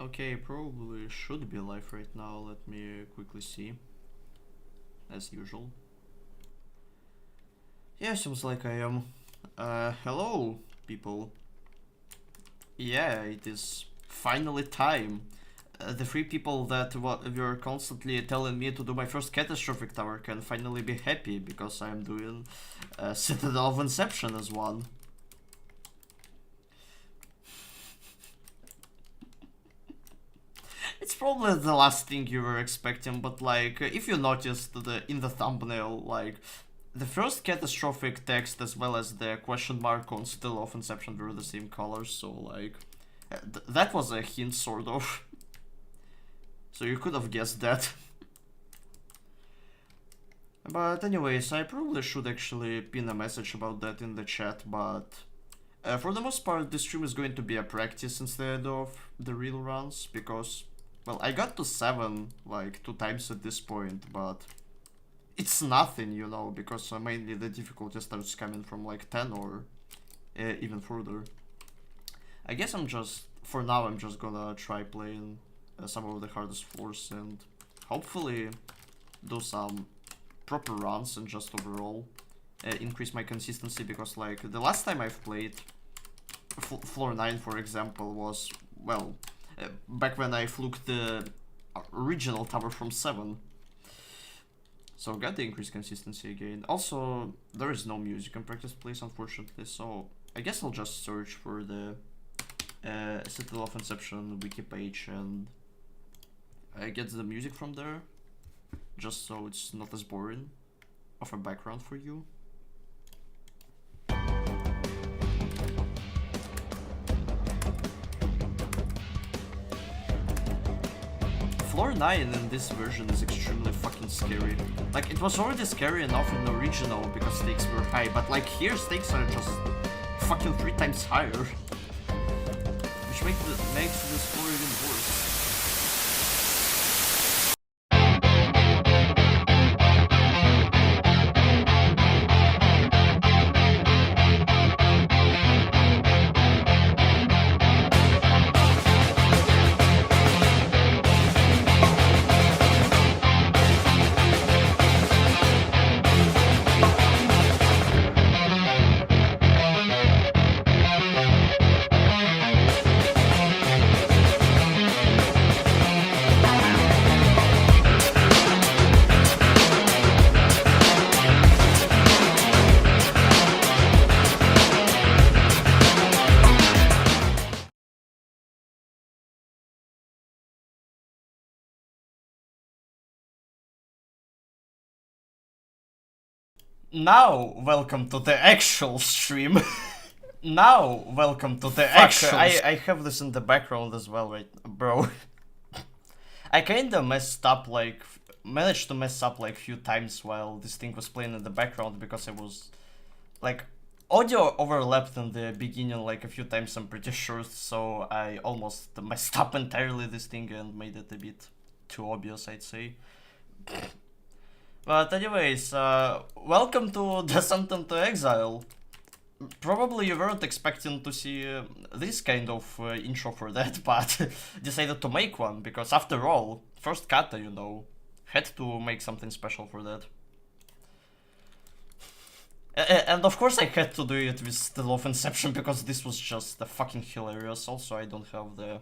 Okay, probably should be live right now. Let me quickly see. As usual. Yeah, seems like I am. Hello, people. Yeah, it is finally time. The three people that were constantly telling me to do my first Catastrophic tower can finally be happy because I am doing Citadel of Inception as one. It's probably the last thing you were expecting, but like, if you noticed in the thumbnail, like, the first Catastrophic text as well as the question mark on Still of Inception were the same colors, so like, that was a hint, sort of. So you could have guessed that. But anyways, I probably should actually pin a message about that in the chat, but for the most part, this stream is going to be a practice instead of the real runs, because, well, I got to 7 like 2 times at this point, but it's nothing, you know, because mainly the difficulty starts coming from like 10 or even further. I guess for now I'm just gonna try playing some of the hardest floors and hopefully do some proper runs and just overall increase my consistency, because like the last time I've played floor 9, for example, was, well, back when I fluked the original tower from 7. So got the increased consistency again. Also, there is no music in Practice Place, unfortunately, so I guess I'll just search for the Citadel of Inception wiki page and I get the music from there, just so it's not as boring of a background for you. Floor 9 in this version is extremely fucking scary. Like, it was already scary enough in the original because stakes were high, but like here stakes are just fucking 3 times higher. Which makes this floor even worse. Now, welcome to the actual stream. Now, welcome to the actual. I have this in the background as well, right, bro? I kinda managed to mess up like few times while this thing was playing in the background because I was like, audio overlapped in the beginning like a few times, I'm pretty sure, so I almost messed up entirely this thing and made it a bit too obvious, I'd say. But anyways, welcome to Descent into Exile. Probably you weren't expecting to see this kind of intro for that, but decided to make one, because after all, first kata, you know, had to make something special for that. And of course I had to do it with Still of Inception, because this was just fucking hilarious. Also, I don't have the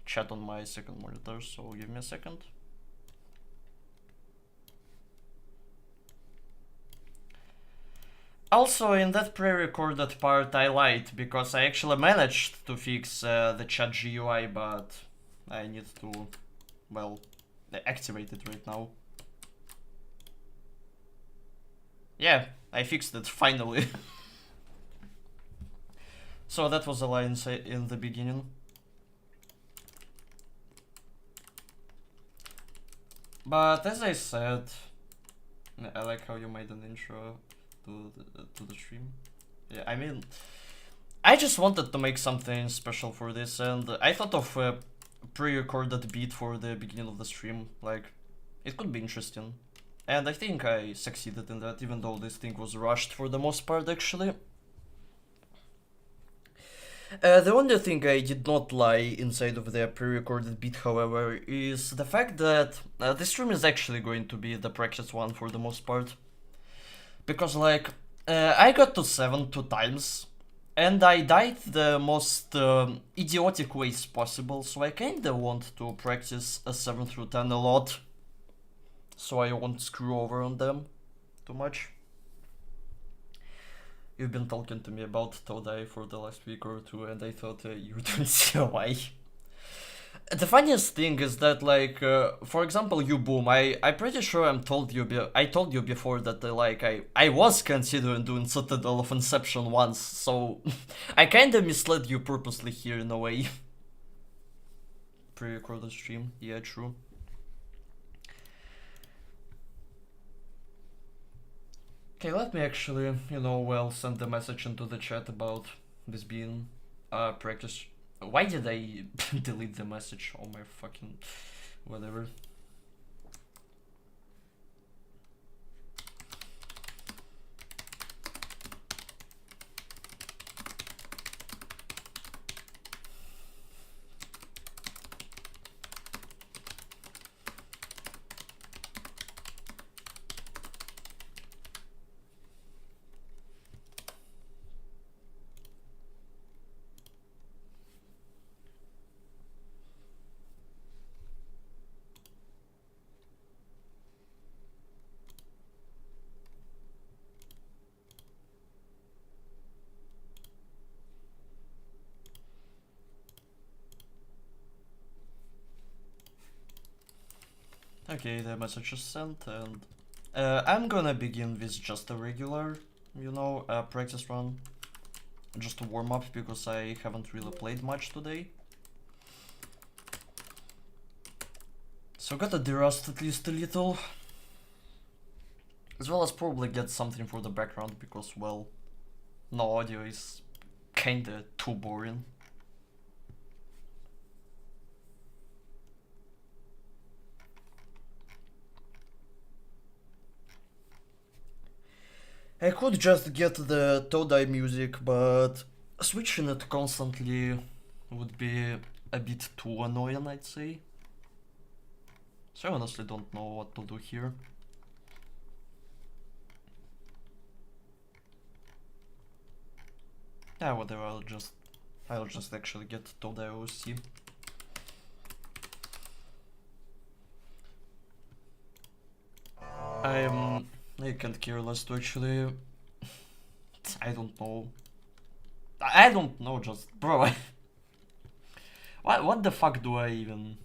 chat on my second monitor, so give me a second. Also, in that pre-recorded part I lied, because I actually managed to fix the chat GUI, but I need to, well, activate it right now. Yeah, I fixed it, finally. So that was a lie in the beginning. But as I said, I like how you made an intro to the stream. Yeah, I mean, I just wanted to make something special for this, and I thought of a pre-recorded beat for the beginning of the stream. Like, it could be interesting. And I think I succeeded in that, even though this thing was rushed for the most part, actually. The only thing I did not lie inside of their pre-recorded beat, however, is the fact that this stream is actually going to be the practice one for the most part. Because, like, I got to 7 2 times, and I died the most idiotic ways possible, so I kinda want to practice a 7 through 10 a lot, so I won't screw over on them too much. You've been talking to me about Todai for the last week or two, and I thought you didn't see why. The funniest thing is that, like, for example, you Boom, I'm pretty sure I told you before that like I was considering doing Citadel of Inception once, so I kinda misled you purposely here in a way. Pre-recorded stream, yeah, true. Okay, let me actually, send the message into the chat about this being practice. Why did I delete the message? Oh my fucking whatever. Okay, the message is sent, and I'm gonna begin with just a regular, practice run. Just to warm up, because I haven't really played much today. So gotta derust at least a little. As well as probably get something for the background, because, well, no audio is kinda too boring. I could just get the Todai music, but switching it constantly would be a bit too annoying, I'd say. So I honestly don't know what to do here. Yeah, whatever, I'll just actually get Todai OC. I can't care less to actually. I don't know. I don't know, just bro. What the fuck do I even?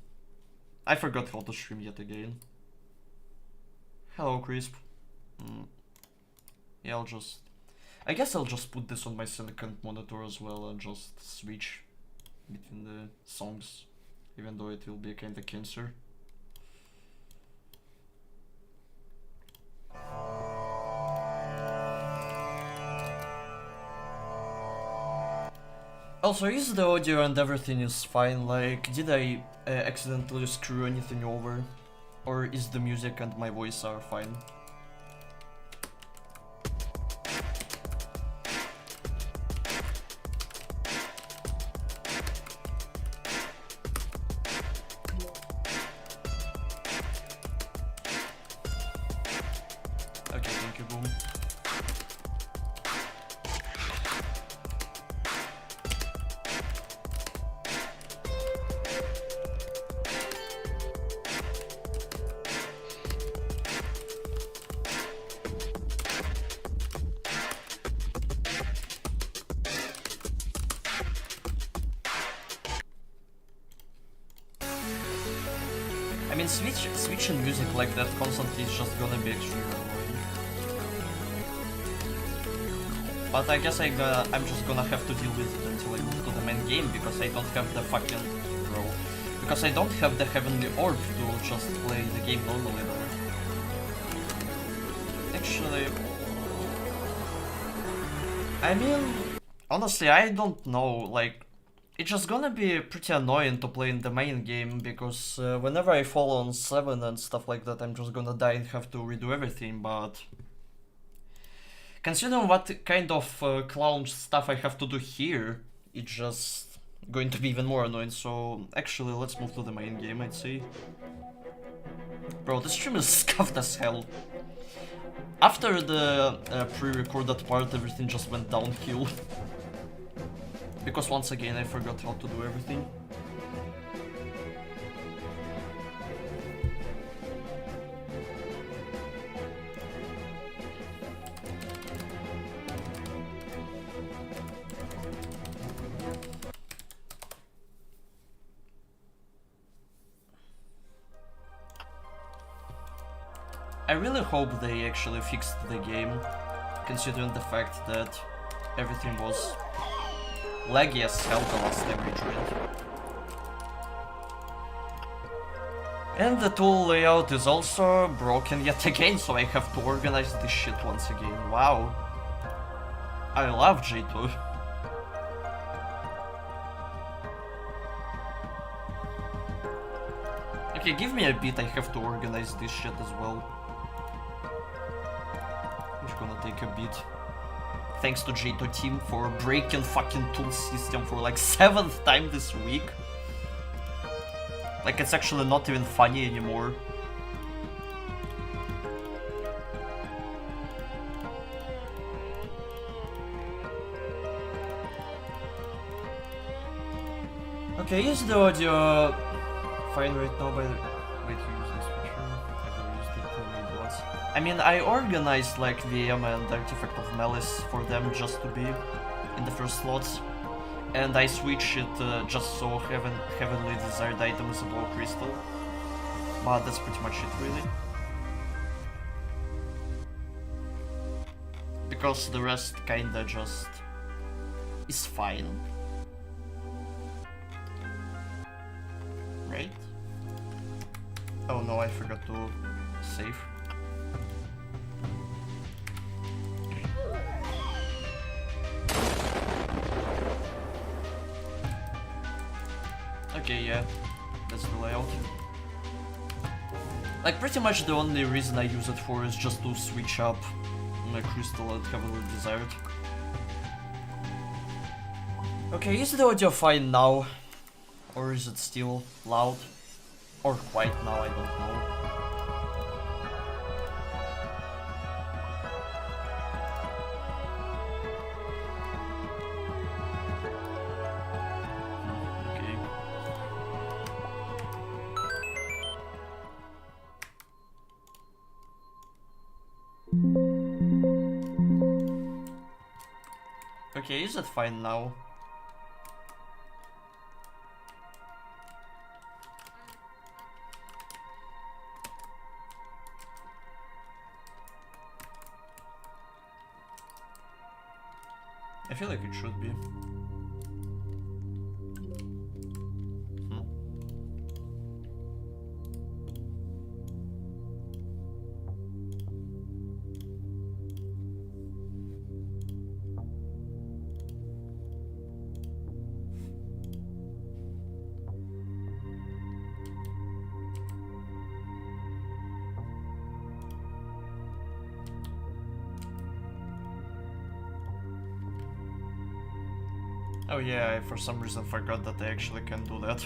I forgot how to stream yet again. Hello, Crisp. Yeah, I guess I'll just put this on my second monitor as well and just switch between the songs, even though it will be kinda cancer. Also, is the audio and everything is fine? Like, did I accidentally screw anything over? Or is the music and my voice are fine? Okay, thank you, Boom. I mean, switching music like that constantly is just gonna be extremely annoying. But I guess I'm just gonna have to deal with it until I move to the main game, because I don't have the fucking because I don't have the heavenly orb to just play the game normally though. Actually, I mean, honestly, I don't know, like, it's just gonna be pretty annoying to play in the main game, because whenever I fall on 7 and stuff like that, I'm just gonna die and have to redo everything, but considering what kind of clown stuff I have to do here, it's just going to be even more annoying. So actually, let's move to the main game, I'd say. Bro, this stream is scuffed as hell. After the pre-recorded part, everything just went downhill. Because once again, I forgot how to do everything. I really hope they actually fixed the game, considering the fact that everything was laggy as hell the last time I tried. And the tool layout is also broken yet again, so I have to organize this shit once again. Wow. I love JToH. Okay, give me a bit, I have to organize this shit as well. It's gonna take a bit. Thanks to JToH team for breaking fucking tool system for like 7th time this week. Like, it's actually not even funny anymore. Okay, is the audio fine right now by the... Wait, you use this feature? I've never used it, maybe once. I mean, I organized like VM and Artifact of Malice for them just to be in the first slots. And I switch it just so heavenly desired item is above crystal. But that's pretty much it, really. Because the rest kinda just is fine. Right? Oh no, I forgot to save. Okay, yeah, that's the layout. Like, pretty much the only reason I use it for is just to switch up my crystal at heavily desired. Okay, is the audio fine now? Or is it still loud? Or quiet now, I don't know. Okay, is it fine now? I feel like it should be. Oh yeah, I for some reason forgot that I actually can do that.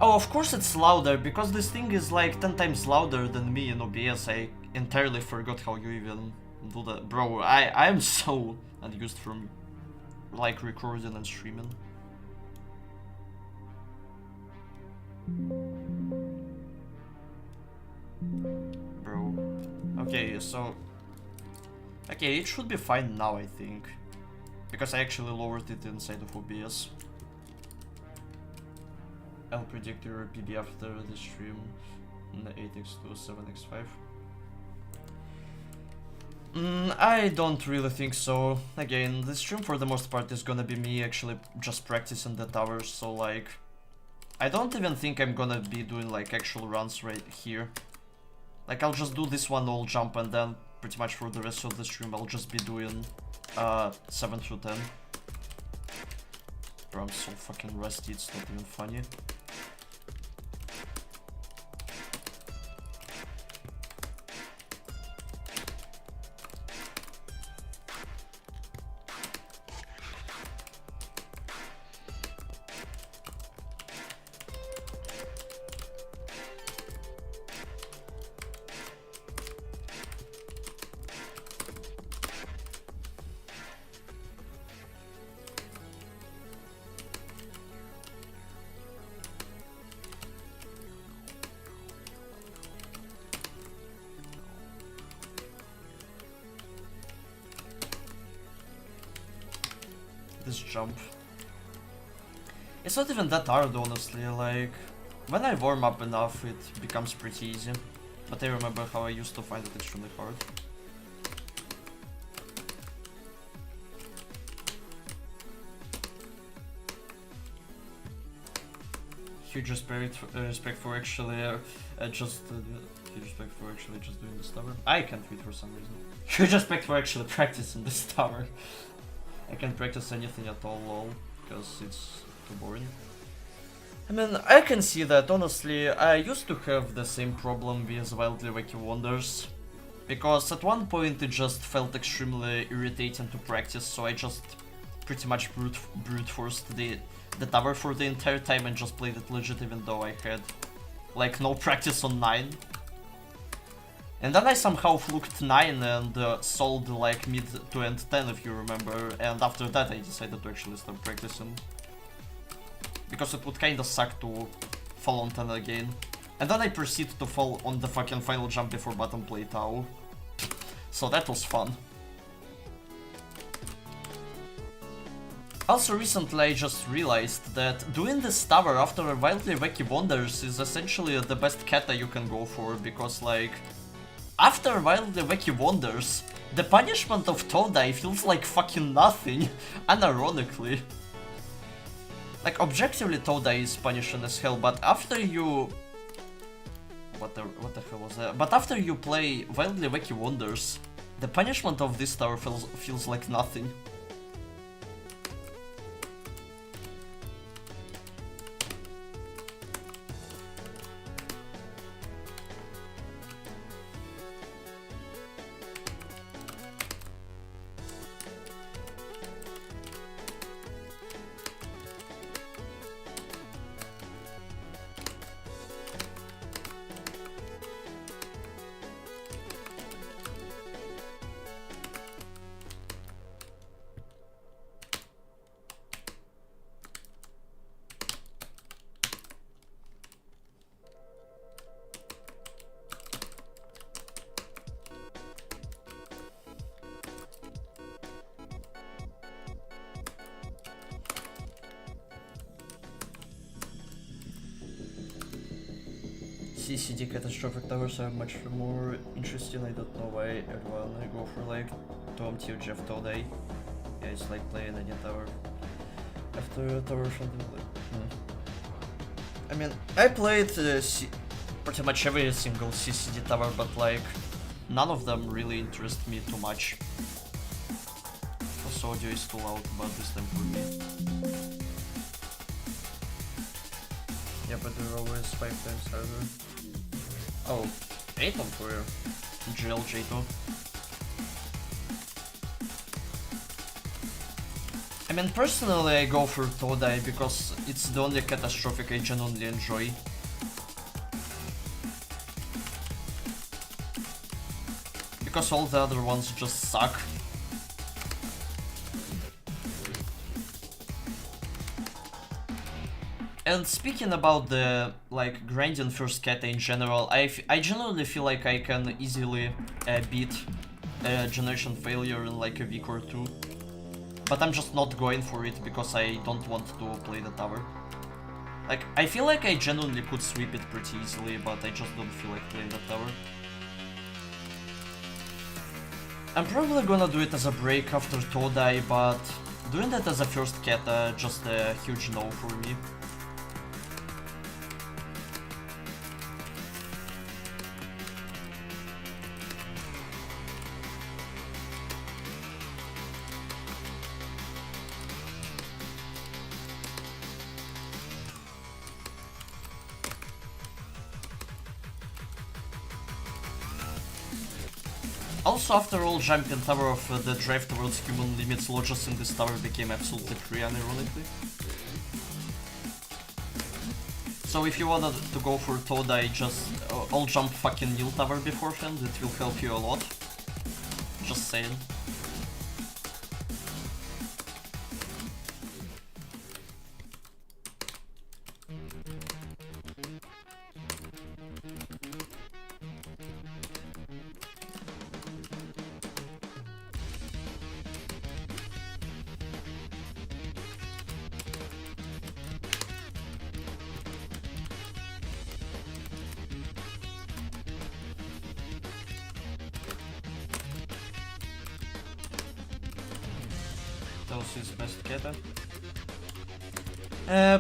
Oh, of course it's louder, because this thing is like 10 times louder than me in OBS. I entirely forgot how you even do that. Bro, I'm so unused from like recording and streaming. Bro. Okay, so... Okay, it should be fine now, I think. Because I actually lowered it inside of OBS. I'll predict your PB after the stream in the 8x to 7x5. I don't really think so. Again, this stream for the most part is gonna be me actually just practicing the towers, so like... I don't even think I'm gonna be doing like actual runs right here. Like, I'll just do this one all jump, and then pretty much for the rest of the stream I'll just be doing 7 through 10. Bro, I'm so fucking rusty, it's not even funny. this jump. It's not even that hard, honestly. Like, when I warm up enough, it becomes pretty easy. But I remember how I used to find it extremely hard. Huge respect for actually huge respect for actually just doing this tower. I can't read for some reason. Huge respect for actually practicing this tower. I can't practice anything at all, lol, because it's too boring. I mean, I can see that, honestly. I used to have the same problem with Wildly Wacky Wonders, because at one point it just felt extremely irritating to practice, so I just pretty much brute forced the tower for the entire time and just played it legit, even though I had like no practice on 9. And then I somehow fluked 9 and sold like mid to end 10, if you remember, and after that I decided to actually start practicing. Because it would kinda suck to fall on 10 again. And then I proceeded to fall on the fucking final jump before bottom play Tau. So that was fun. Also recently I just realized that doing this tower after Wildly Wacky Wonders is essentially the best kata you can go for, because like, after Wildly Wacky Wonders, the punishment of Todai feels like fucking nothing, unironically. Like, objectively Todai is punishing as hell, but after you... What the hell was that? But after you play Wildly Wacky Wonders, the punishment of this tower feels like nothing. CCD Catastrophic towers are much more interesting. I don't know why everyone go for like Tom Tier Jeff Todai. Yeah, it's like playing any tower after a tower from the I mean, I played pretty much every single CCD tower, but like none of them really interest me too much. Also, audio is too loud, but this time for me. Yeah, but they're always 5 times harder. Oh, 8 on for GL JToH. I mean, personally I go for Todai because it's the only Catastrophic I genuinely enjoy. Because all the other ones just suck. And speaking about the like grinding first kata in general, I genuinely feel like I can easily beat Generation Failure in like a week or two. But I'm just not going for it because I don't want to play the tower. Like, I feel like I genuinely could sweep it pretty easily, but I just don't feel like playing the tower. I'm probably gonna do it as a break after Todai, but doing that as a first kata, just a huge no for me. Also, after all jumping tower of the drive towards human limits, lodges in this tower became absolutely free, unironically. So if you wanted to go for Todai, just all jump fucking Nil tower beforehand, it will help you a lot. Just saying. JToH is best keta.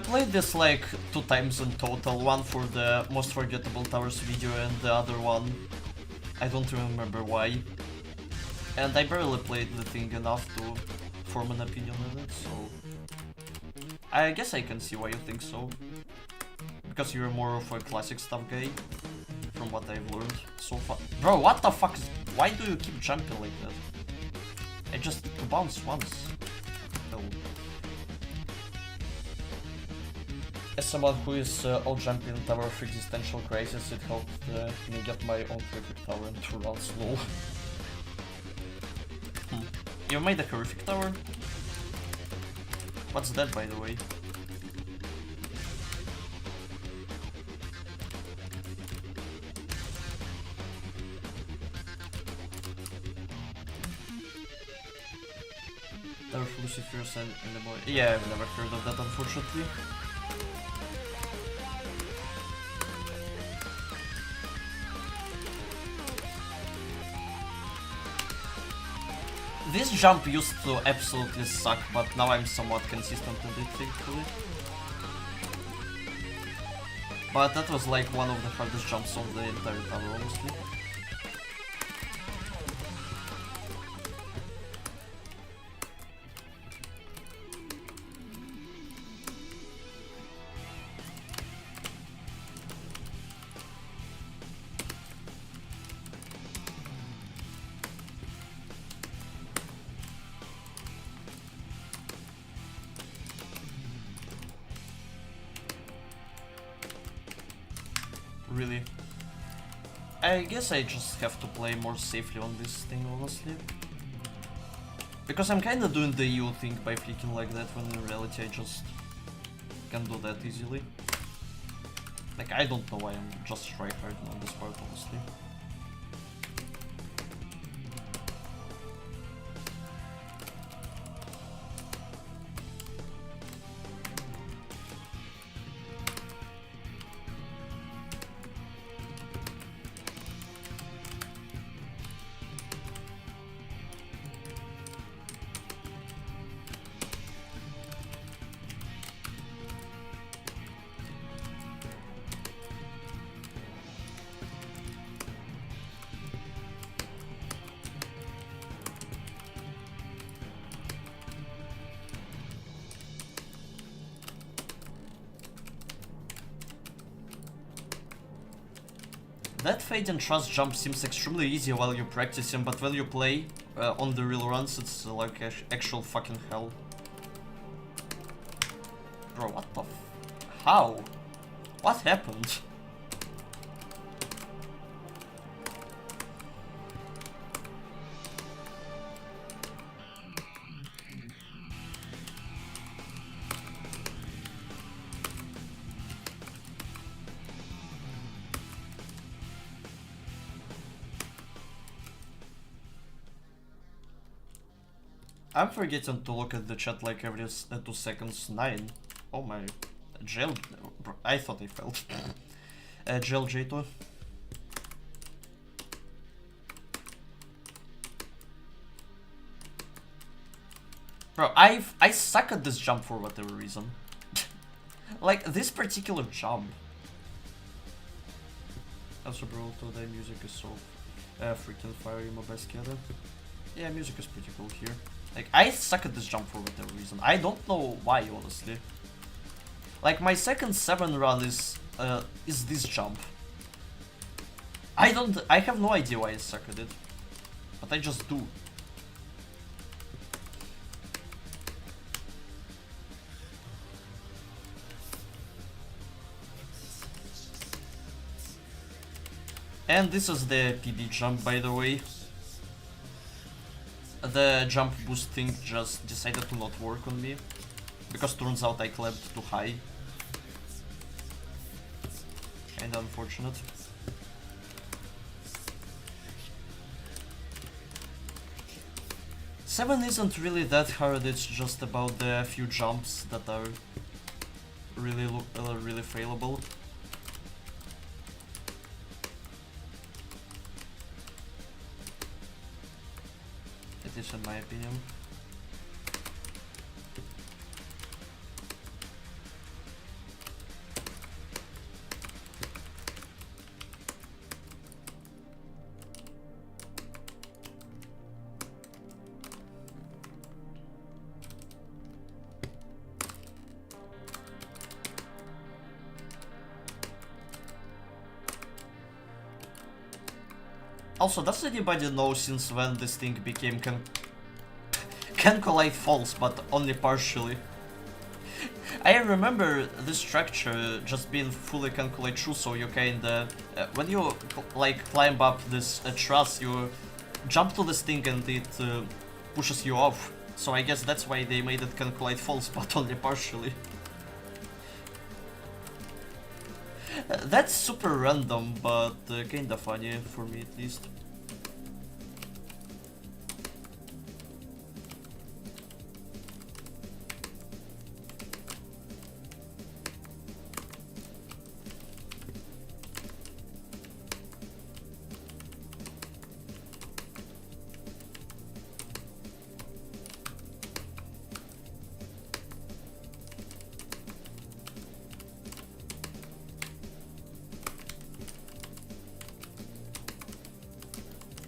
Played this like 2 times in total, one for the most forgettable towers video and the other one I don't remember why. And I barely played the thing enough to form an opinion on it, so I guess I can see why you think so. Because you're more of a classic stuff guy, from what I've learned so far. Bro, what the fuck is... Why do you keep jumping like that? I just need to bounce once. Hell. As someone who is all jumping Tower of Existential Crisis, it helped me get my own horrific tower and to run slow. You made a horrific tower? What's that, by the way? Tower of Lucifer's and more. Yeah, I've never heard of that, unfortunately. This jump used to absolutely suck, but now I'm somewhat consistent with it, thankfully. But that was like one of the hardest jumps on the entire tower, honestly. Really. I guess I just have to play more safely on this thing, honestly. Because I'm kinda doing the EU thing by flicking like that, when in reality I just can't do that easily. Like, I don't know why I'm just tryharding on this part, honestly. That Fade and Trust jump seems extremely easy while you're practicing, but when you play on the real runs, it's like actual fucking hell. Bro, what the how? What happened? I'm forgetting to look at the chat like every 2 seconds. 9. Oh my. Jail. I thought I failed. Jail JToH. Bro, I suck at this jump for whatever reason. Like, this particular jump. Also, bro, today music is so freaking fire in my best keta. Yeah, music is pretty cool here. Like, I suck at this jump for whatever reason. I don't know why, honestly. Like, my second 7 run is this jump. I have no idea why I suck at it. But I just do. And this is the PB jump, by the way. The jump boost thing just decided to not work on me, because turns out I clapped too high. Kinda unfortunate. Seven isn't really that hard, it's just about the few jumps that are really failable. It is, in my opinion. Also, does anybody know since when this thing became can collide false, but only partially? I remember this structure just being fully can collide true, so you kinda... when you like climb up this truss, you jump to this thing and it pushes you off. So I guess that's why they made it can collide false, but only partially. That's super random, but kinda funny, for me at least.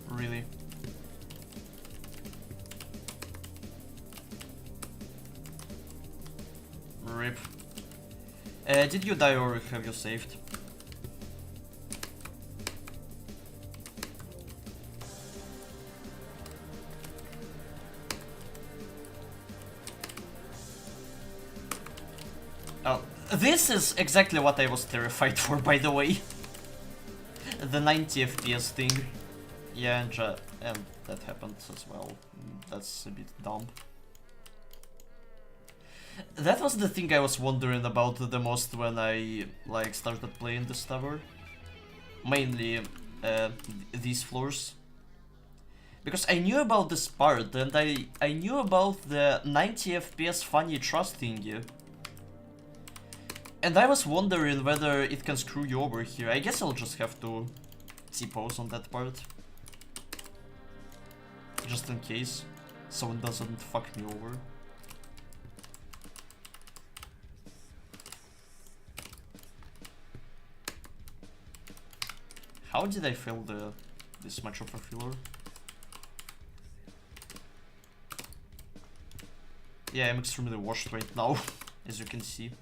Really. RIP. Did you die or have you saved? Oh, this is exactly what I was terrified for, by the way. The 90 FPS thing. Yeah, and that happened as well. That's a bit dumb. That was the thing I was wondering about the most when I like started playing this tower. Mainly these floors. Because I knew about this part and I knew about the 90 FPS funny truss thingy. And I was wondering whether it can screw you over here. I guess I'll just have to JToH on that part. Just in case someone doesn't fuck me over. How did I fail this much of a filler? Yeah, I'm extremely washed right now, as you can see.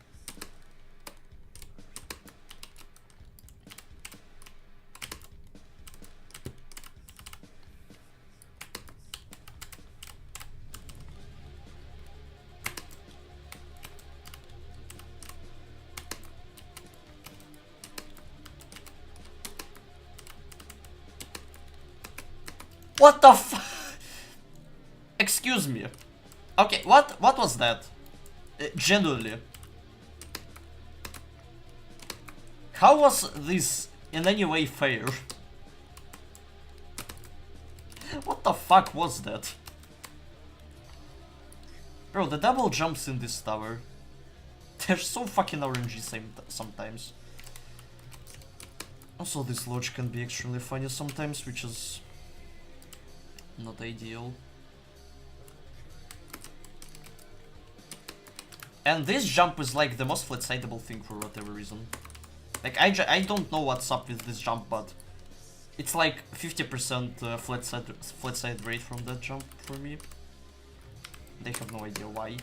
What the f- Excuse me. Okay, what was that? Genuinely. How was this in any way fair? What the fuck was that? Bro, the double jumps in this tower. They're so fucking RNG sometimes. Also, this lodge can be extremely funny sometimes, which is not ideal. And this jump is like the most flat-sideable thing for whatever reason. Like, I don't know what's up with this jump, but it's like 50% flat side rate from that jump for me. They have no idea why.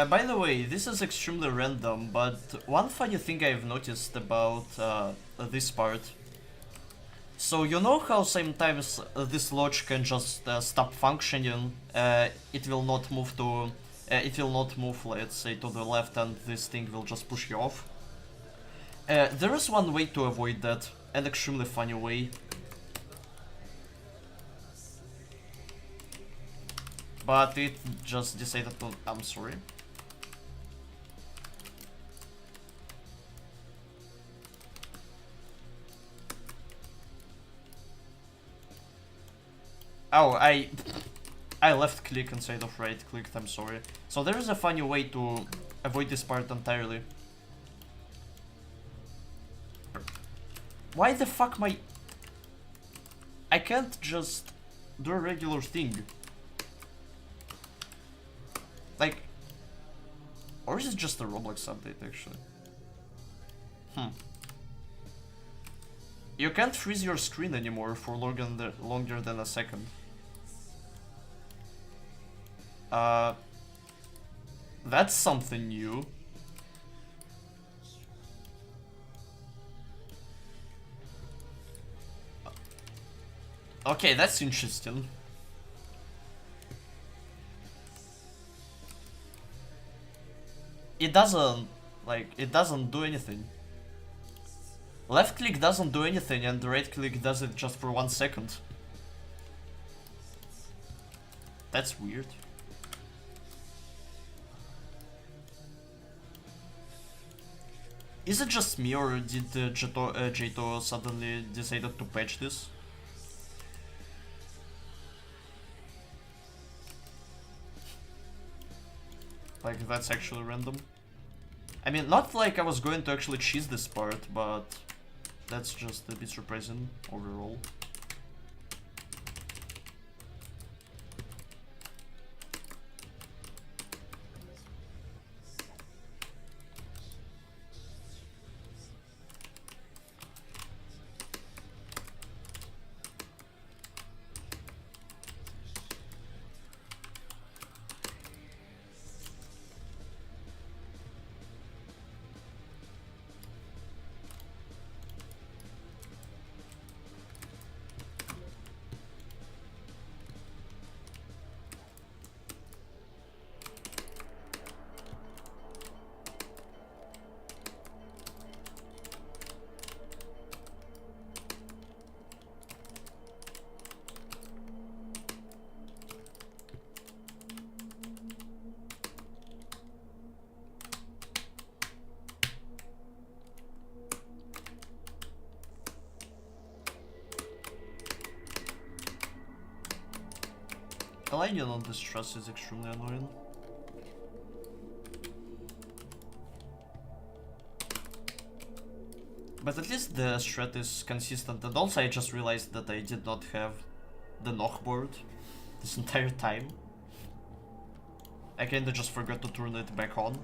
By the way, this is extremely random, but one funny thing I've noticed about this part. So you know how sometimes this lodge can just stop functioning, it will not move to... it will not move, let's say, to the left, and this thing will just push you off. There is one way to avoid that, an extremely funny way. But it just decided to... I'm sorry. Oh, I left click instead of right clicked, I'm sorry. So there is a funny way to avoid this part entirely. Why the fuck I can't just do a regular thing. Like, or is it just a Roblox update actually? You can't freeze your screen anymore for longer than a second. That's something new. Okay, that's interesting. It doesn't do anything. Left click doesn't do anything and the right click does it just for 1 second. That's weird. Is it just me or did JToH suddenly decided to patch this? Like, that's actually random. I mean, not like I was going to actually cheese this part, but that's just a bit surprising overall. Aligning on this truss is extremely annoying. But at least the strat is consistent, and also I just realized that I did not have the knock board this entire time. I kinda just forgot to turn it back on.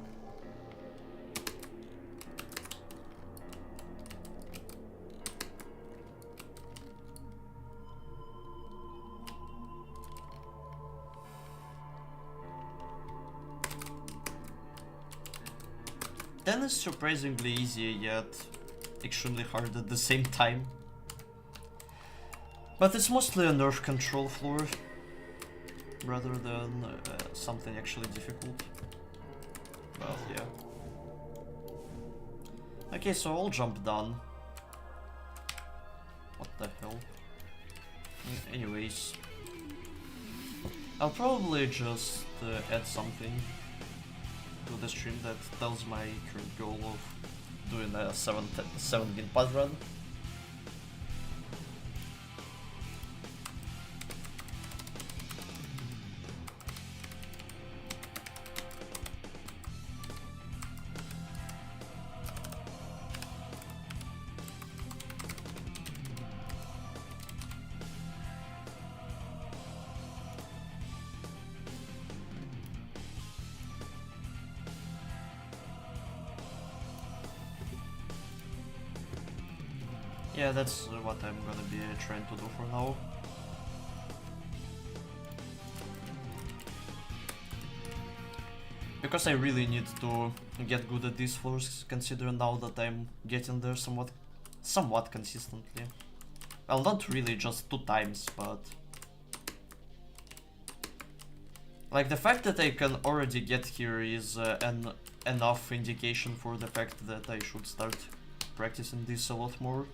Then it's surprisingly easy, yet extremely hard at the same time. But it's mostly a nerf control floor, rather than something actually difficult. But yeah. Okay, so all jump done. What the hell? Anyways. I'll probably just add something to the stream that tells my current goal of doing a 7-win pad run. Yeah, that's what I'm gonna be trying to do for now. Because I really need to get good at these floors, considering now that I'm getting there somewhat consistently. Well, not really just 2 times, but... like, the fact that I can already get here is enough indication for the fact that I should start practicing this a lot more.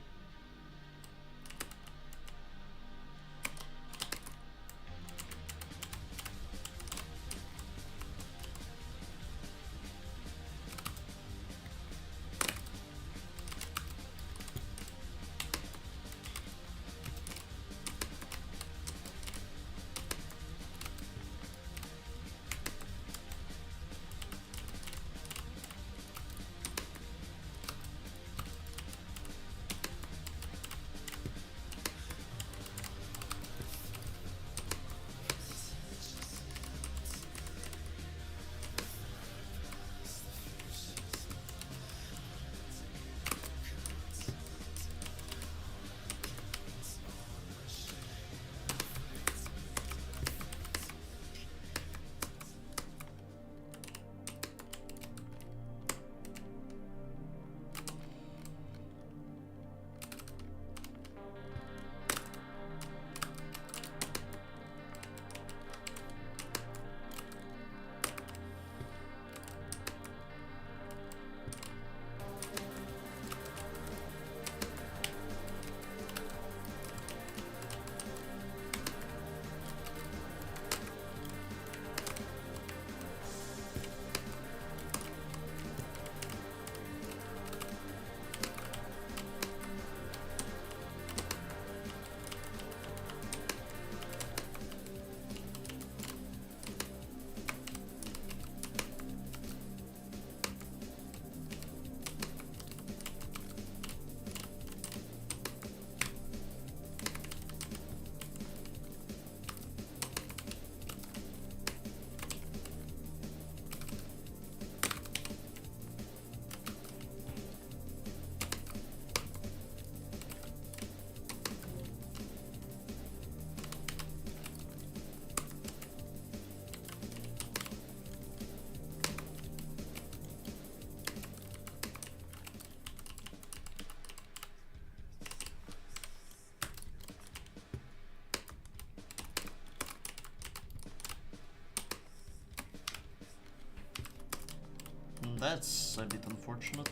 That's a bit unfortunate.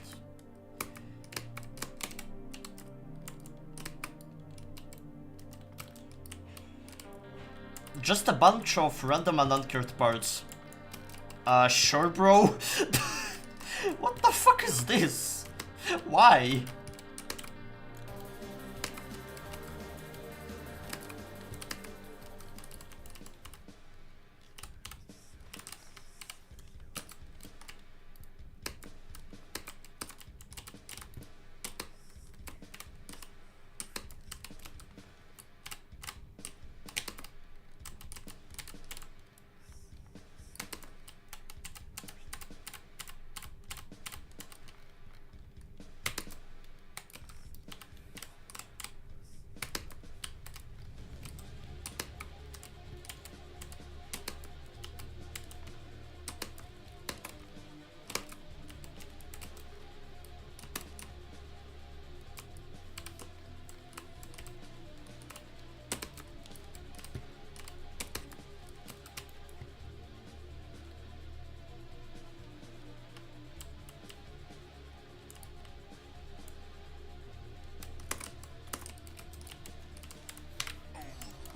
Just a bunch of random and uncared parts. Sure, bro. What the fuck is this? Why?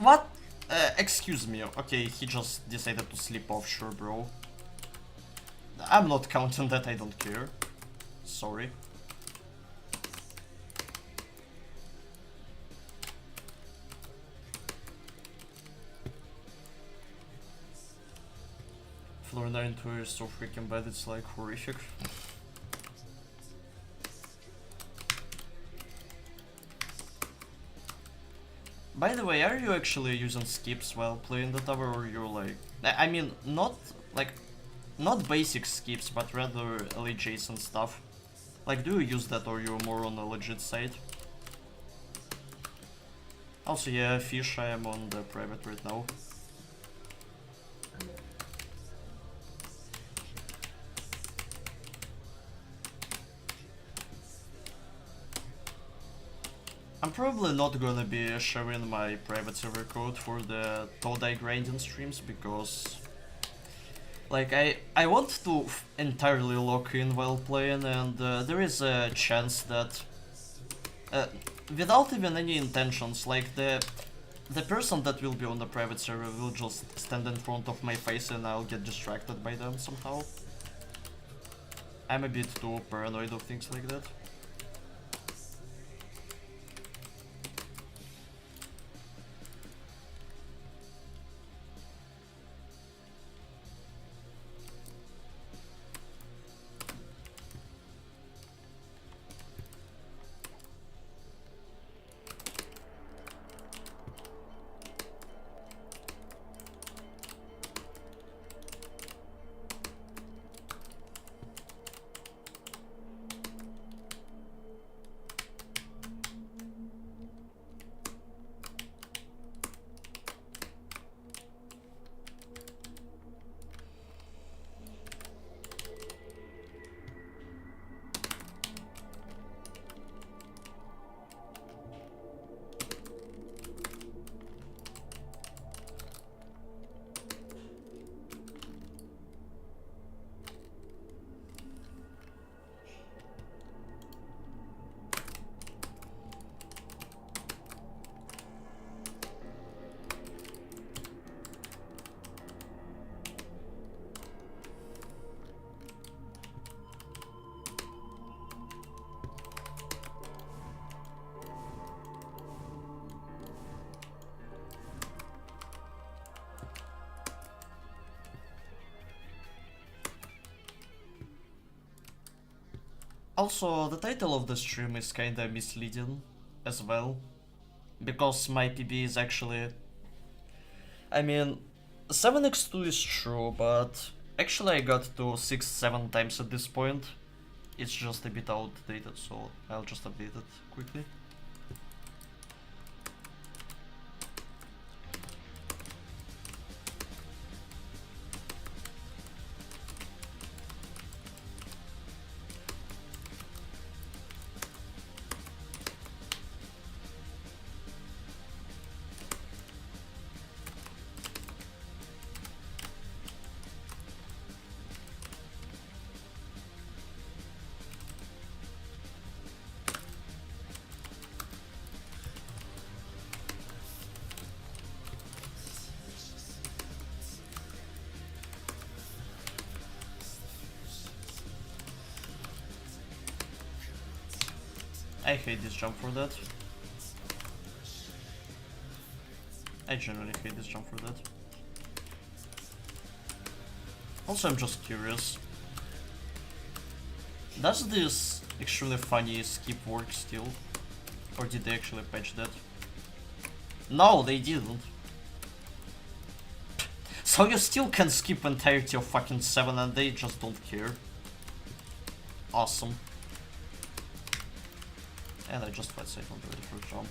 What? Excuse me. Okay, he just decided to sleep off, sure, bro. I'm not counting that, I don't care. Sorry. Floor 9 2 is so freaking bad, it's like horrific. By the way, are you actually using skips while playing the tower, or you're like... I mean, not basic skips, but rather adjacent stuff. Like, do you use that, or you're more on the legit side? Also, yeah, fish, I am on the private right now. I'm probably not gonna be sharing my private server code for the Todai grinding streams because, like, I want to entirely lock in while playing, and there is a chance that, without even any intentions, like the person that will be on the private server will just stand in front of my face and I'll get distracted by them somehow. I'm a bit too paranoid of things like that. Also, the title of the stream is kinda misleading as well, because my PB is actually... I mean, 7x2 is true, but actually I got to 6-7 times at this point. It's just a bit outdated, so I'll just update it quickly. I hate this jump for that. I generally hate this jump for that. Also, I'm just curious. Does this extremely funny skip work still? Or did they actually patch that? No, they didn't. So you still can skip entirety of fucking 7 and they just don't care. Awesome. And I just fight safe on the first jump.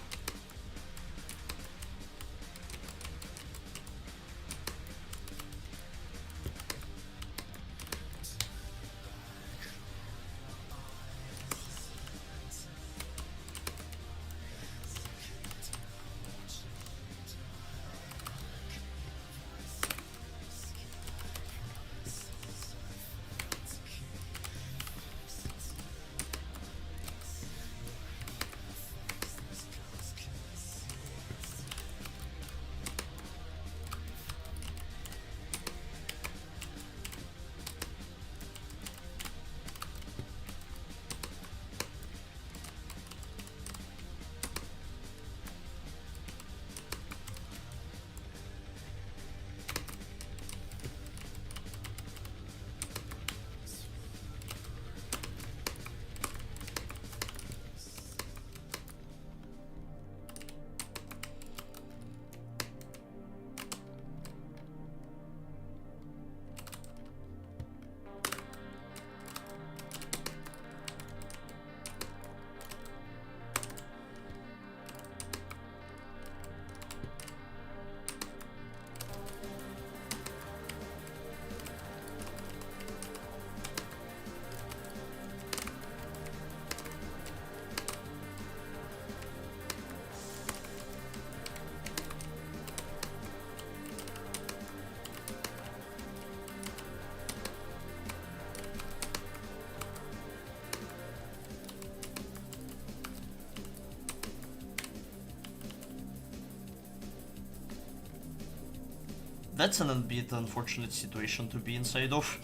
That's an bit unfortunate situation to be inside of.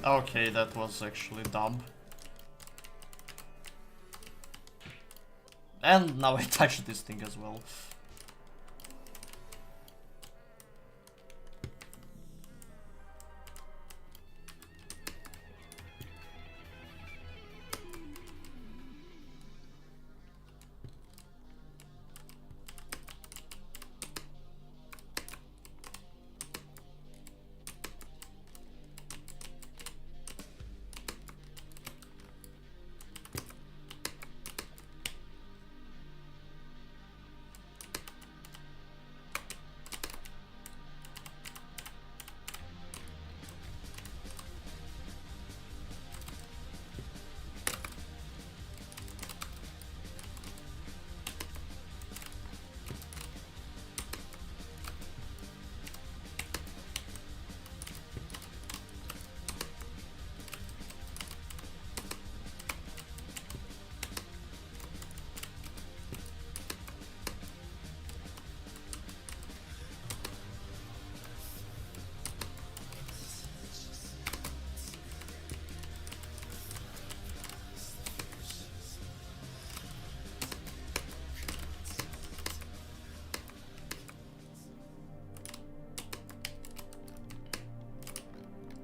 Okay, that was actually dumb. And now I touched this thing as well.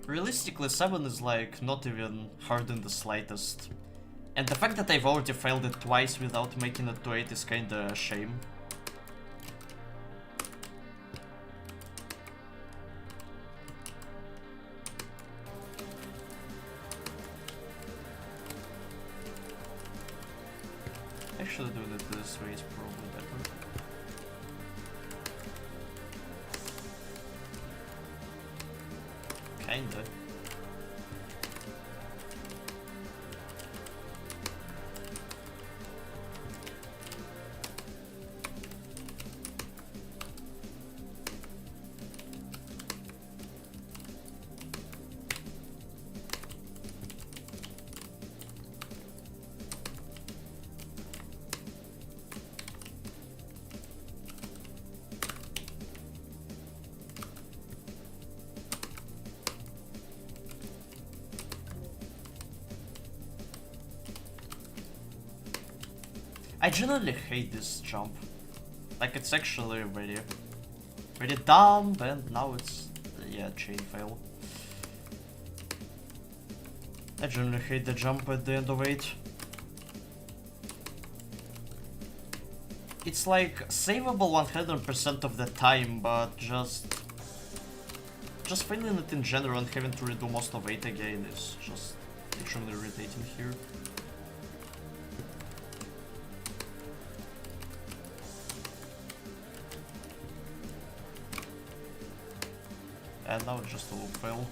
Realistically, 7 is like not even hard in the slightest. And the fact that I've already failed it twice without making it to 8 is kinda a shame. actually doing it this way is probably better. Kinda. I genuinely hate this jump. Like, it's actually very dumb, and now it's, yeah, chain fail. I genuinely hate the jump at the end of 8. It's like savable 100% of the time, but just failing it in general and having to redo most of 8 again is just extremely irritating here. And now it's just a loop fail.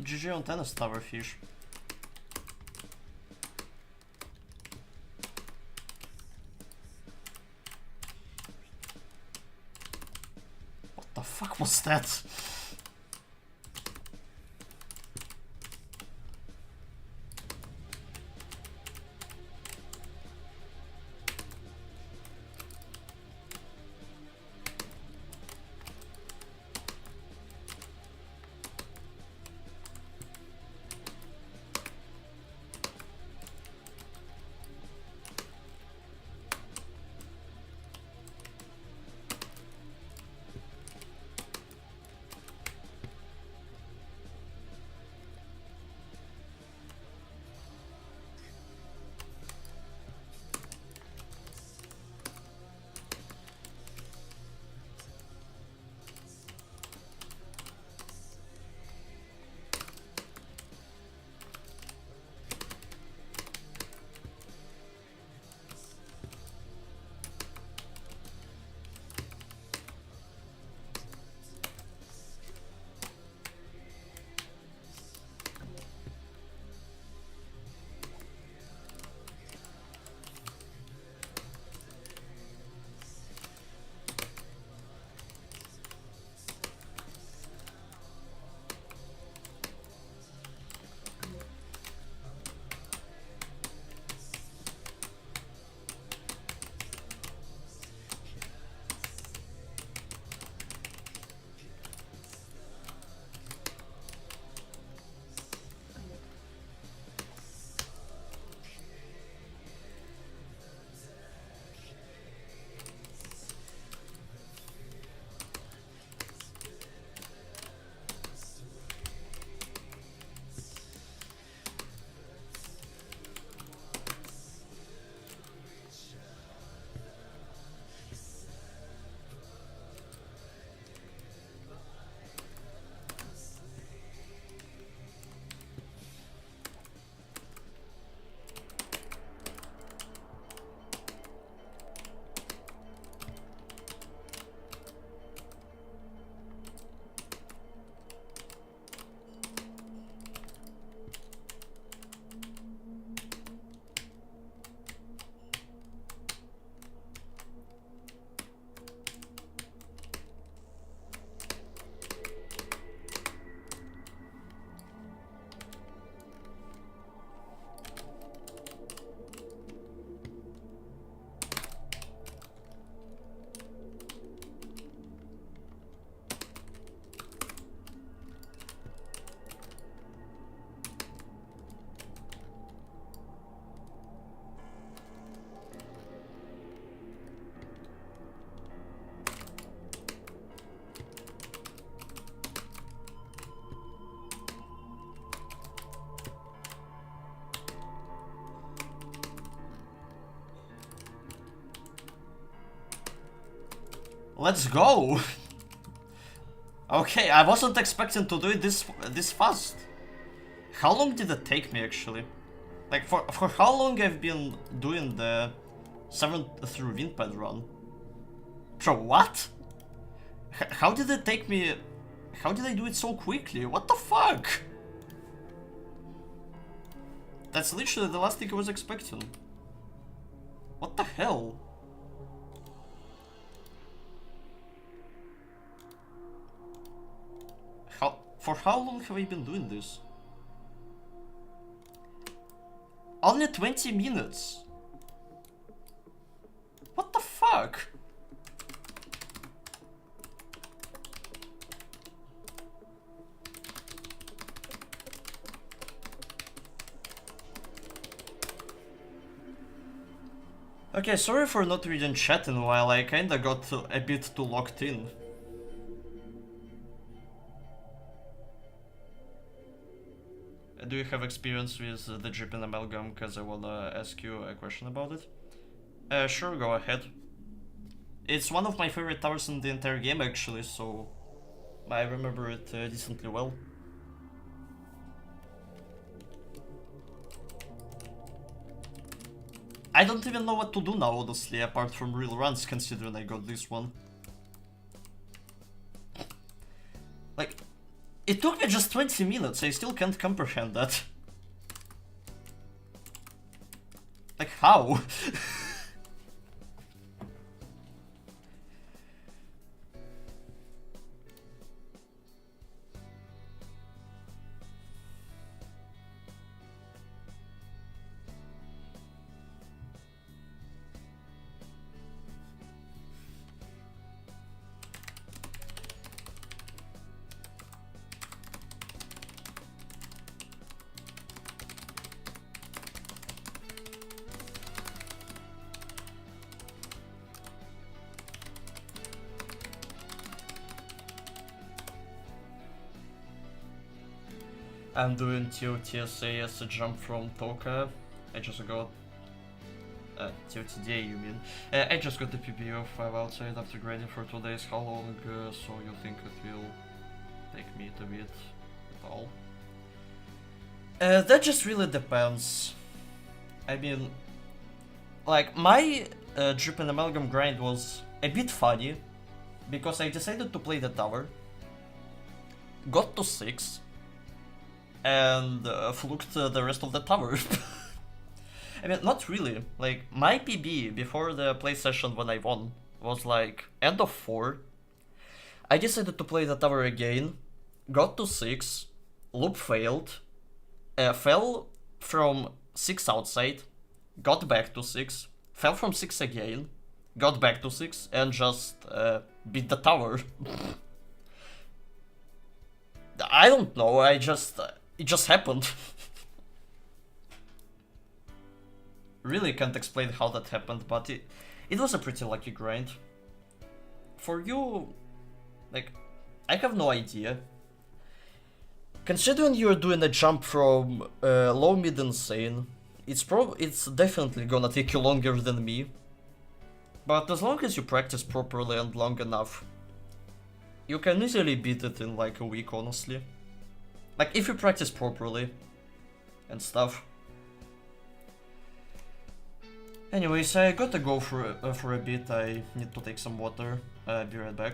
GG on tennis tower fish. What the fuck was that? Let's go! Okay, I wasn't expecting to do it this fast. How long did it take me actually? Like for how long I've been doing the 7th through Windpad run? Bro, what? How did it take me? How did I do it so quickly? What the fuck? That's literally the last thing I was expecting. What the hell? For how long have I been doing this? Only 20 minutes. What the fuck? Okay, sorry for not reading chat in a while, I kinda got a bit too locked in. Do you have experience with the dripping amalgam? Cause I wanna ask you a question about it. Sure, go ahead. It's one of my favorite towers in the entire game actually, so I remember it decently well. I don't even know what to do now, honestly, apart from real runs, considering I got this one. Like, it took me just 20 minutes, I still can't comprehend that. Like, how? I'm doing TOTSA as a jump from Toka. I just got... TOTDA you mean? I just got the PB of 5 outside after grinding for 2 days. How long so you think it will take me to beat at all? That just really depends. I mean... Like, my Drip and Amalgam grind was a bit funny. Because I decided to play the tower. Got to 6. And fluked the rest of the tower. I mean, not really. Like, my PB before the play session when I won was like end of 4. I decided to play the tower again, got to 6, loop failed, fell from 6 outside, got back to 6, fell from 6 again, got back to 6, and just beat the tower. I don't know, it just happened. Really can't explain how that happened, but it was a pretty lucky grind. For you, like, I have no idea. Considering you're doing a jump from low mid insane, it's definitely gonna take you longer than me. But as long as you practice properly and long enough, you can easily beat it in like a week, honestly. Like, if you practice properly and stuff. Anyways, I gotta go for a bit. I need to take some water. Be right back.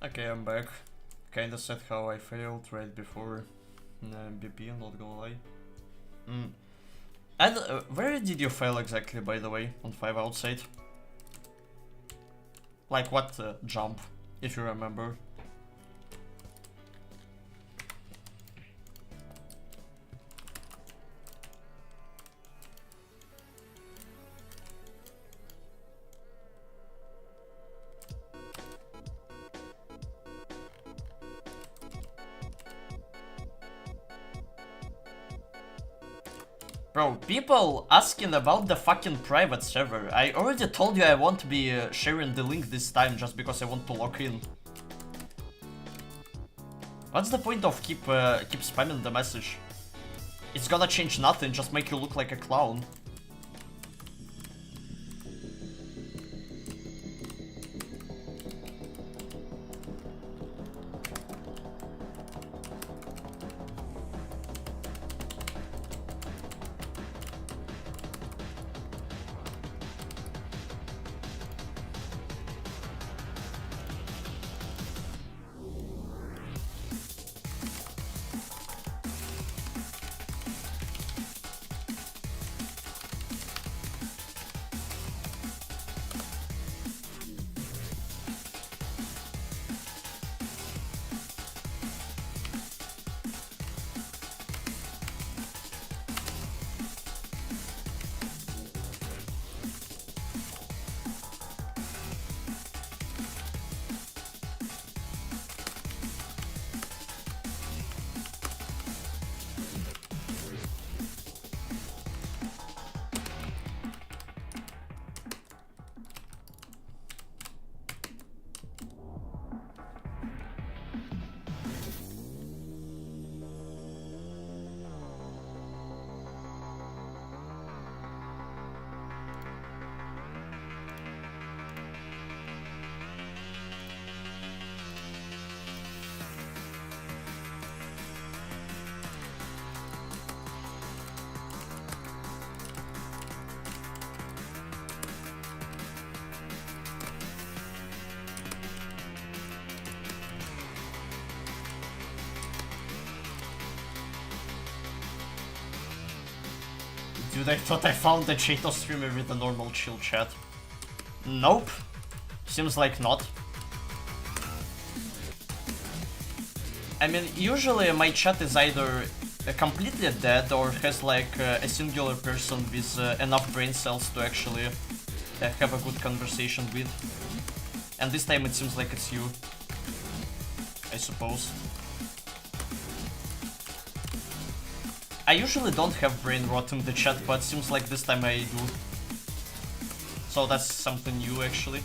Okay, I'm back. Kinda sad how I failed right before BP, not gonna lie. And where did you fail exactly, by the way, on 5 outside? Like what jump, if you remember? Bro, people asking about the fucking private server. I already told you I won't be sharing the link this time just because I want to log in. What's the point of keep spamming the message? It's gonna change nothing, just make you look like a clown. Dude, I thought I found the JToH streamer with a normal chill chat. Nope. Seems like not. I mean, usually my chat is either completely dead or has like a singular person with enough brain cells to actually have a good conversation with. And this time it seems like it's you, I suppose. I usually don't have brain rot in the chat, but seems like this time I do. So that's something new, actually.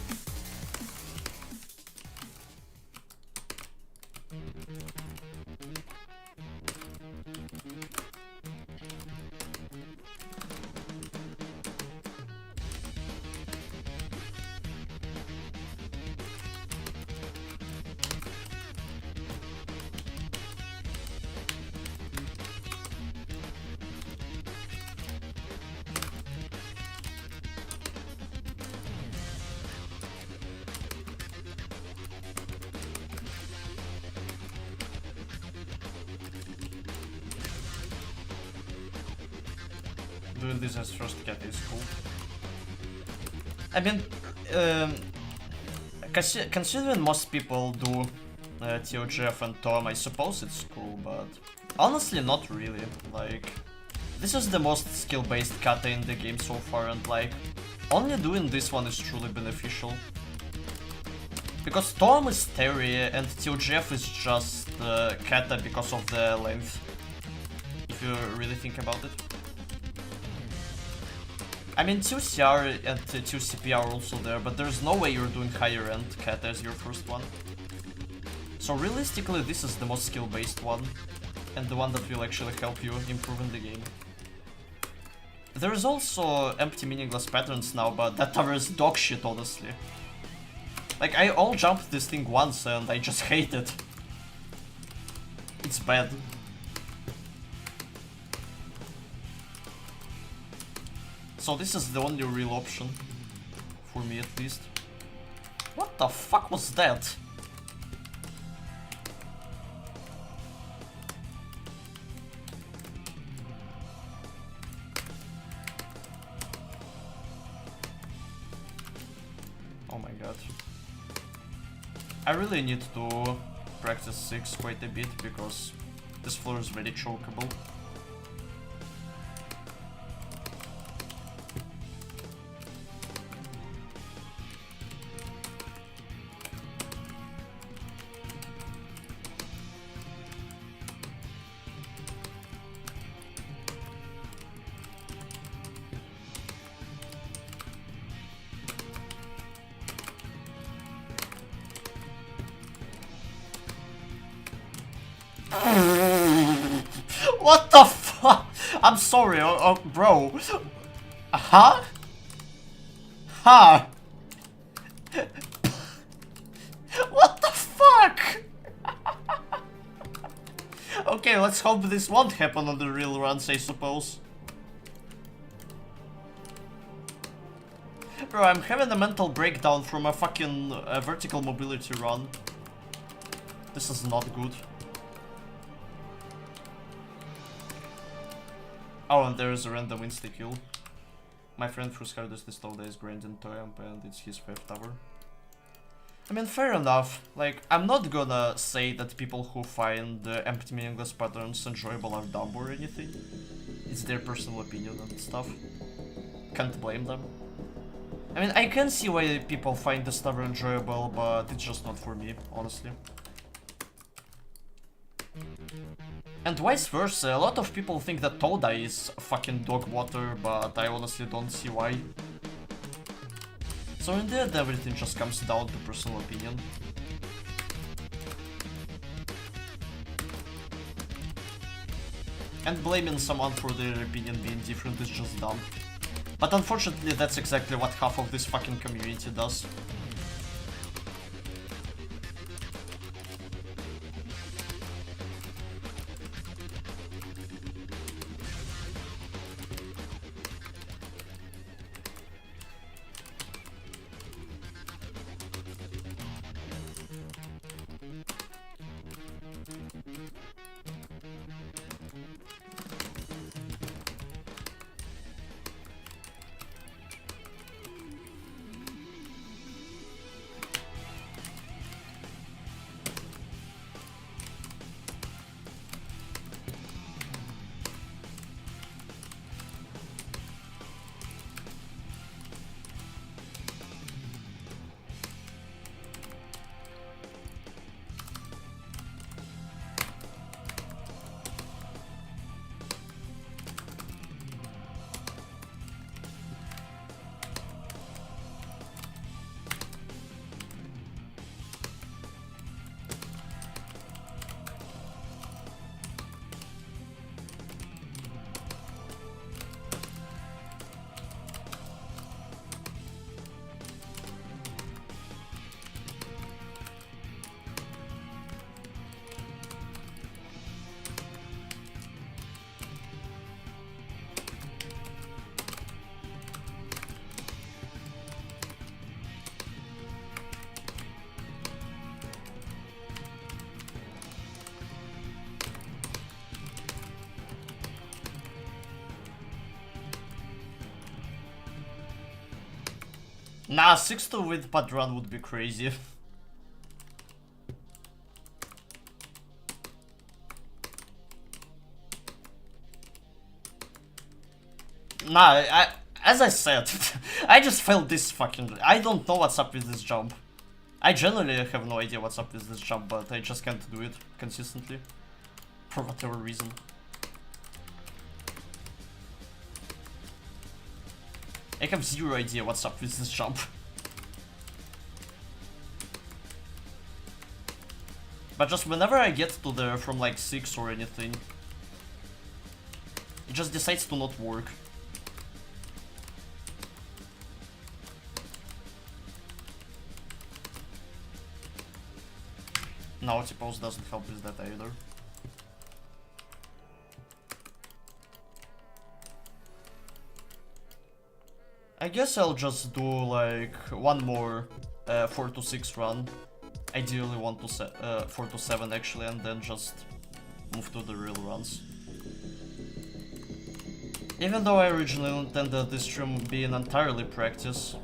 Doing this as first cat is cool. I mean, considering most people do TOGF and Tom, I suppose it's cool, but honestly not really. Like, this is the most skill-based kata in the game so far, and like, only doing this one is truly beneficial. Because Tom is Terry and TOGF is just kata because of the length, if you really think about it. I mean, 2 CR and 2 CP are also there, but there's no way you're doing higher end kata as your first one. So realistically, this is the most skill-based one, and the one that will actually help you improve in the game. There's also empty meaningless patterns now, but that tower is dog shit, honestly. Like, I all jumped this thing once and I just hate it. It's bad. So this is the only real option, for me at least. What the fuck was that? I really need to practice 6 quite a bit because this floor is very chokeable. What the fuck? I'm sorry, bro. Huh? Huh? What the fuck? Okay, let's hope this won't happen on the real runs, I suppose. Bro, I'm having a mental breakdown from a fucking vertical mobility run. This is not good. Oh, and there is a random insta-kill. My friend whose hardest is told is grinding Toyamp and it's his 5th tower. I mean, fair enough. Like, I'm not gonna say that people who find empty meaningless patterns enjoyable are dumb or anything. It's their personal opinion and stuff. Can't blame them. I mean, I can see why people find this tower enjoyable, but it's just not for me, honestly. And vice versa, a lot of people think that Toda is fucking dog water, but I honestly don't see why. So in the end, everything just comes down to personal opinion. And blaming someone for their opinion being different is just dumb. But unfortunately, that's exactly what half of this fucking community does. Nah, 6-2 with Padran would be crazy. Nah, as I said, I just failed this fucking... I don't know what's up with this jump. I generally have no idea what's up with this jump, but I just can't do it consistently. For whatever reason. I have zero idea what's up with this jump. But just whenever I get to there from like 6 or anything, it just decides to not work. No, JToH doesn't help with that either. I guess I'll just do like one more 4 to 6 run. Ideally 4 to 7 actually, and then just move to the real runs. Even though I originally intended this stream being entirely practice,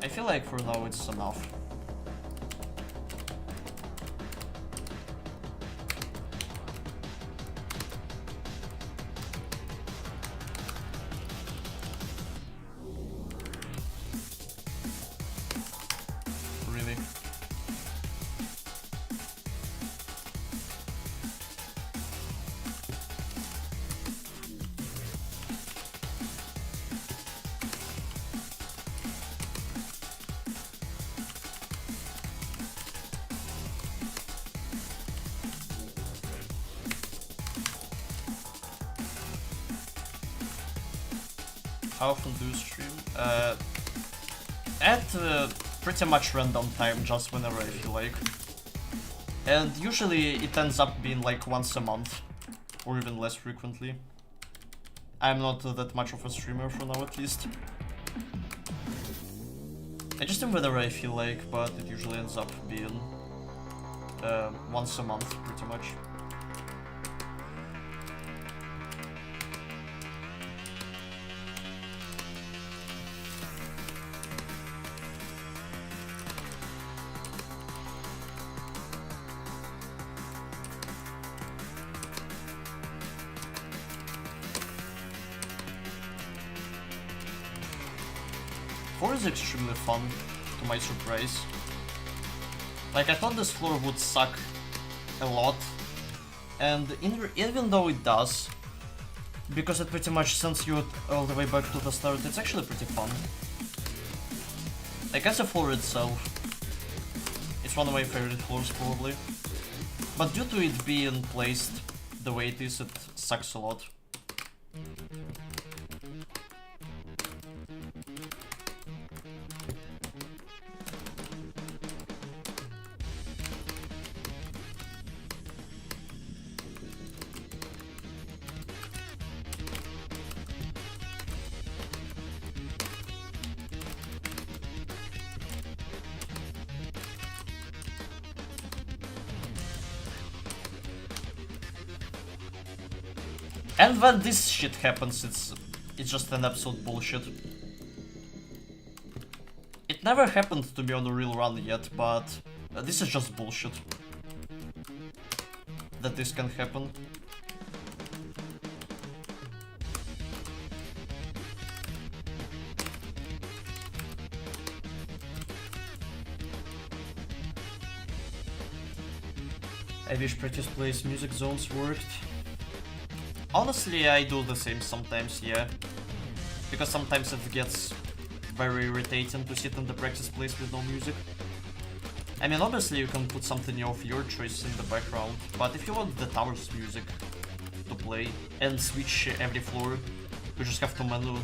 I feel like for now it's enough. How often do you stream? At pretty much random time, just whenever I feel like. And usually it ends up being like once a month, or even less frequently. I'm not that much of a streamer for now, at least. I just stream whenever I feel like, but it usually ends up being once a month, pretty much. Floor is extremely fun, to my surprise. Like, I thought this floor would suck a lot, and even though it does, because it pretty much sends you all the way back to the start, it's actually pretty fun. Like, as a floor itself, it's one of my favorite floors probably, but due to it being placed the way it is, it sucks a lot. And when this shit happens, it's just an absolute bullshit. It never happened to me on a real run yet, but this is just bullshit. That this can happen. I wish practice plays music zones worked. Honestly, I do the same sometimes, yeah. Because sometimes it gets very irritating to sit in the practice place with no music. I mean, obviously you can put something of your choice in the background, but if you want the tower's music to play and switch every floor, you just have to manually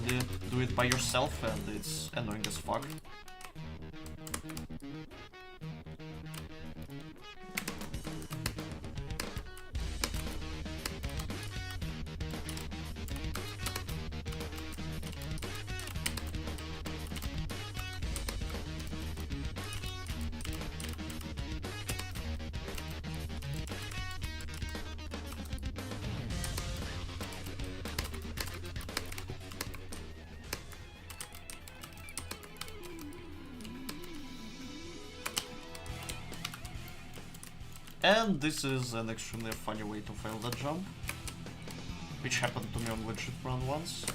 do it by yourself, and it's annoying as fuck. And this is an extremely funny way to fail that jump, which happened to me on legit run once.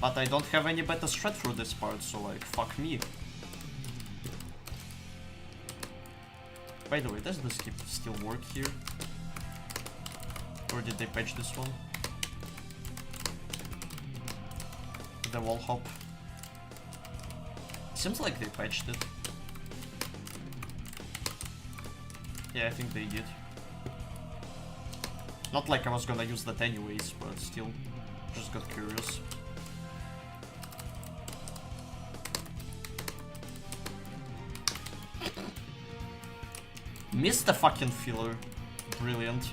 But I don't have any better strat for this part, so like, fuck me. By the way, does the skip still work here? Or did they patch this one? The wall hop. Seems like they patched it. Yeah, I think they did. Not like I was gonna use that anyways, but still, just got curious. Missed the fucking filler. Brilliant.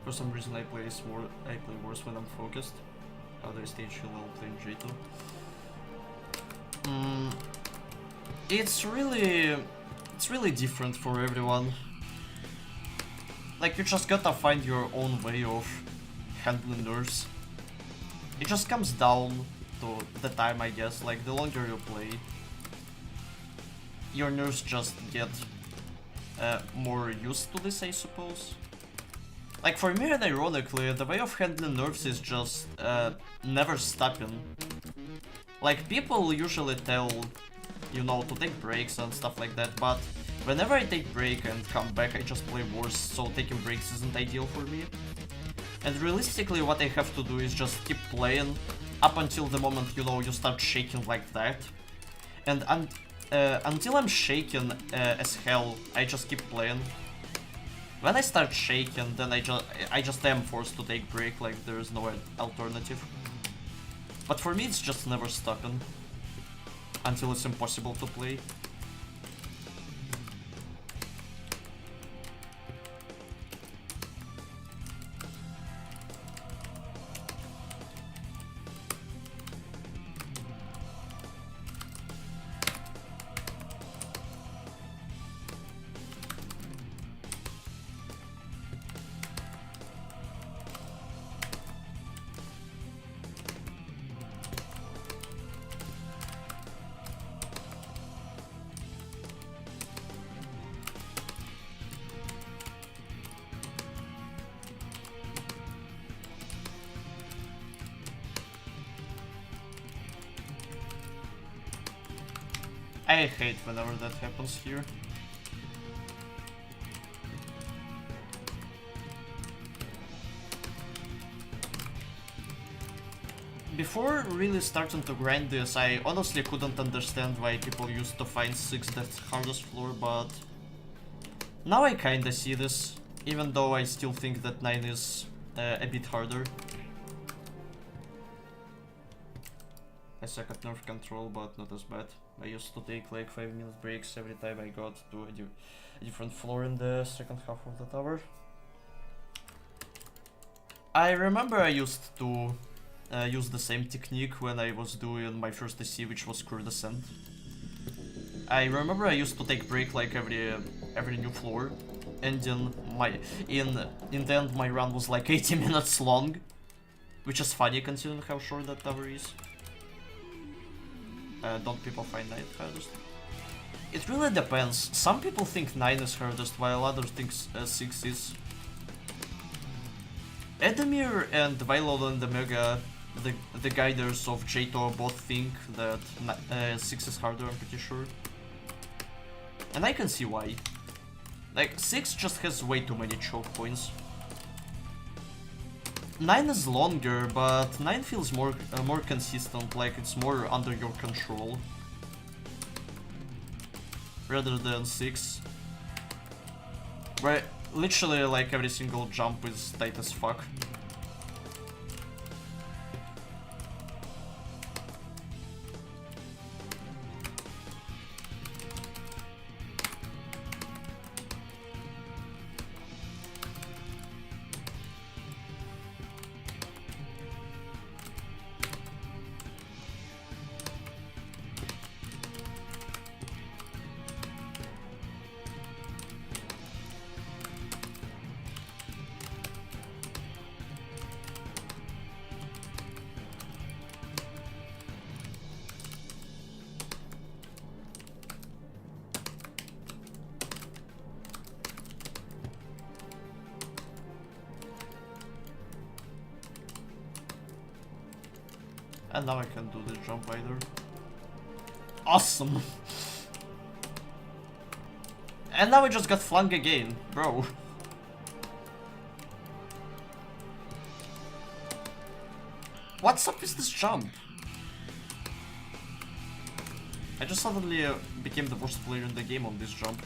For some reason I play worse when I'm focused. Other stage while playing JToH. It's really different for everyone. Like, you just gotta find your own way of handling nerfs. It just comes down to the time, I guess. Like, the longer you play, your nerves just get more used to this, I suppose. Like for me, and ironically, the way of handling nerves is just never stopping. Like people usually tell, you know, to take breaks and stuff like that, but whenever I take break and come back, I just play worse, so taking breaks isn't ideal for me. And realistically, what I have to do is just keep playing up until the moment, you know, you start shaking like that. And until I'm shaking as hell, I just keep playing. When I start shaking, then I just am forced to take break, like there is no alternative. But for me, it's just never stopping until it's impossible to play. I hate whenever that happens here. Before really starting to grind this, I honestly couldn't understand why people used to find 6 the hardest floor, but now I kinda see this, even though I still think that 9 is a bit harder. I suck at nerve control, but not as bad. I used to take like 5-minute breaks every time I got to a different floor in the second half of the tower. I remember I used to use the same technique when I was doing my first DC, which was Cure Descent. I remember I used to take break like every new floor, and in the end my run was like 80 minutes long, which is funny considering how short that tower is. Don't people find 9 hardest? It really depends. Some people think 9 is hardest, while others think 6 is. Edemir and Vilo and the Mega, the guiders of JToH, both think that 6 is harder, I'm pretty sure. And I can see why. Like, 6 just has way too many choke points. 9 is longer, but 9 feels more consistent, like it's more under your control. Rather than 6. Where literally like every single jump is tight as fuck. And now I can do the jump either. Awesome! And now I just got flung again, bro. What's up with this jump? I just suddenly became the worst player in the game on this jump.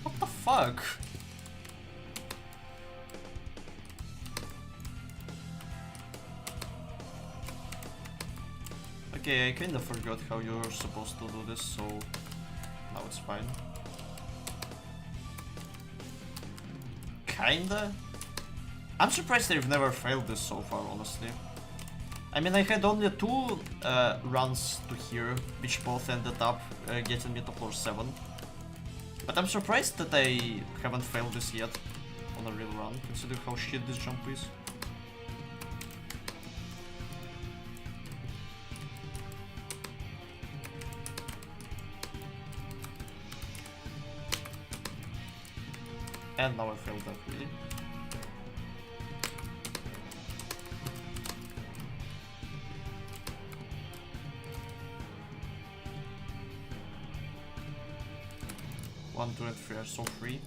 What the fuck? Okay, I kinda forgot how you're supposed to do this, so now it's fine. Kinda? I'm surprised they've never failed this so far, honestly. I mean, I had only 2 runs to here, which both ended up getting me to floor 7. But I'm surprised that I haven't failed this yet on a real run, considering how shit this jump is. And now I failed that, really. One, two, and three are so free.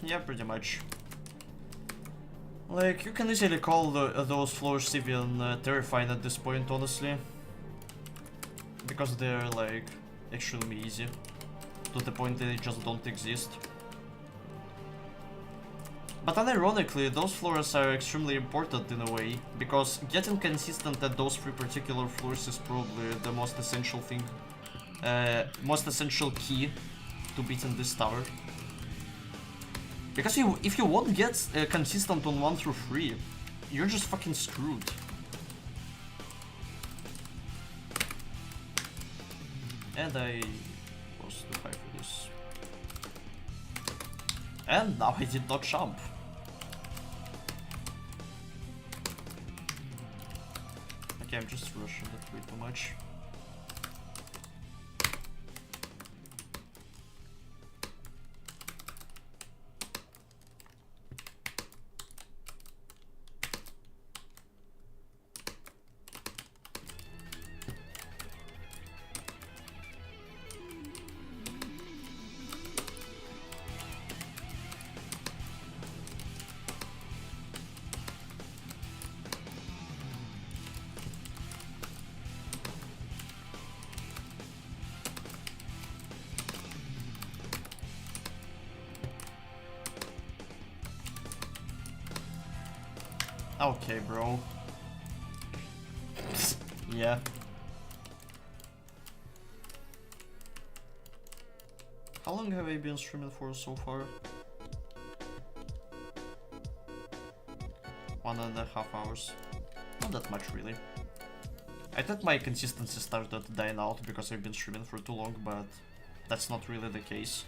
Yeah, pretty much. Like, you can easily call those floors even terrifying at this point, honestly. Because they're, like, extremely easy. To the point that they just don't exist. But unironically, those floors are extremely important in a way, because getting consistent at those three particular floors is probably the most essential thing. Most essential key to beating this tower. Because if you won't get consistent on 1 through 3, you're just fucking screwed. And I lost the 5 for this. And now I did not jump. Okay, I'm just rushing that way too much. Okay, bro. Yeah. How long have I been streaming for so far? 1.5 hours. Not that much, really. I thought my consistency started dying out because I've been streaming for too long, but that's not really the case.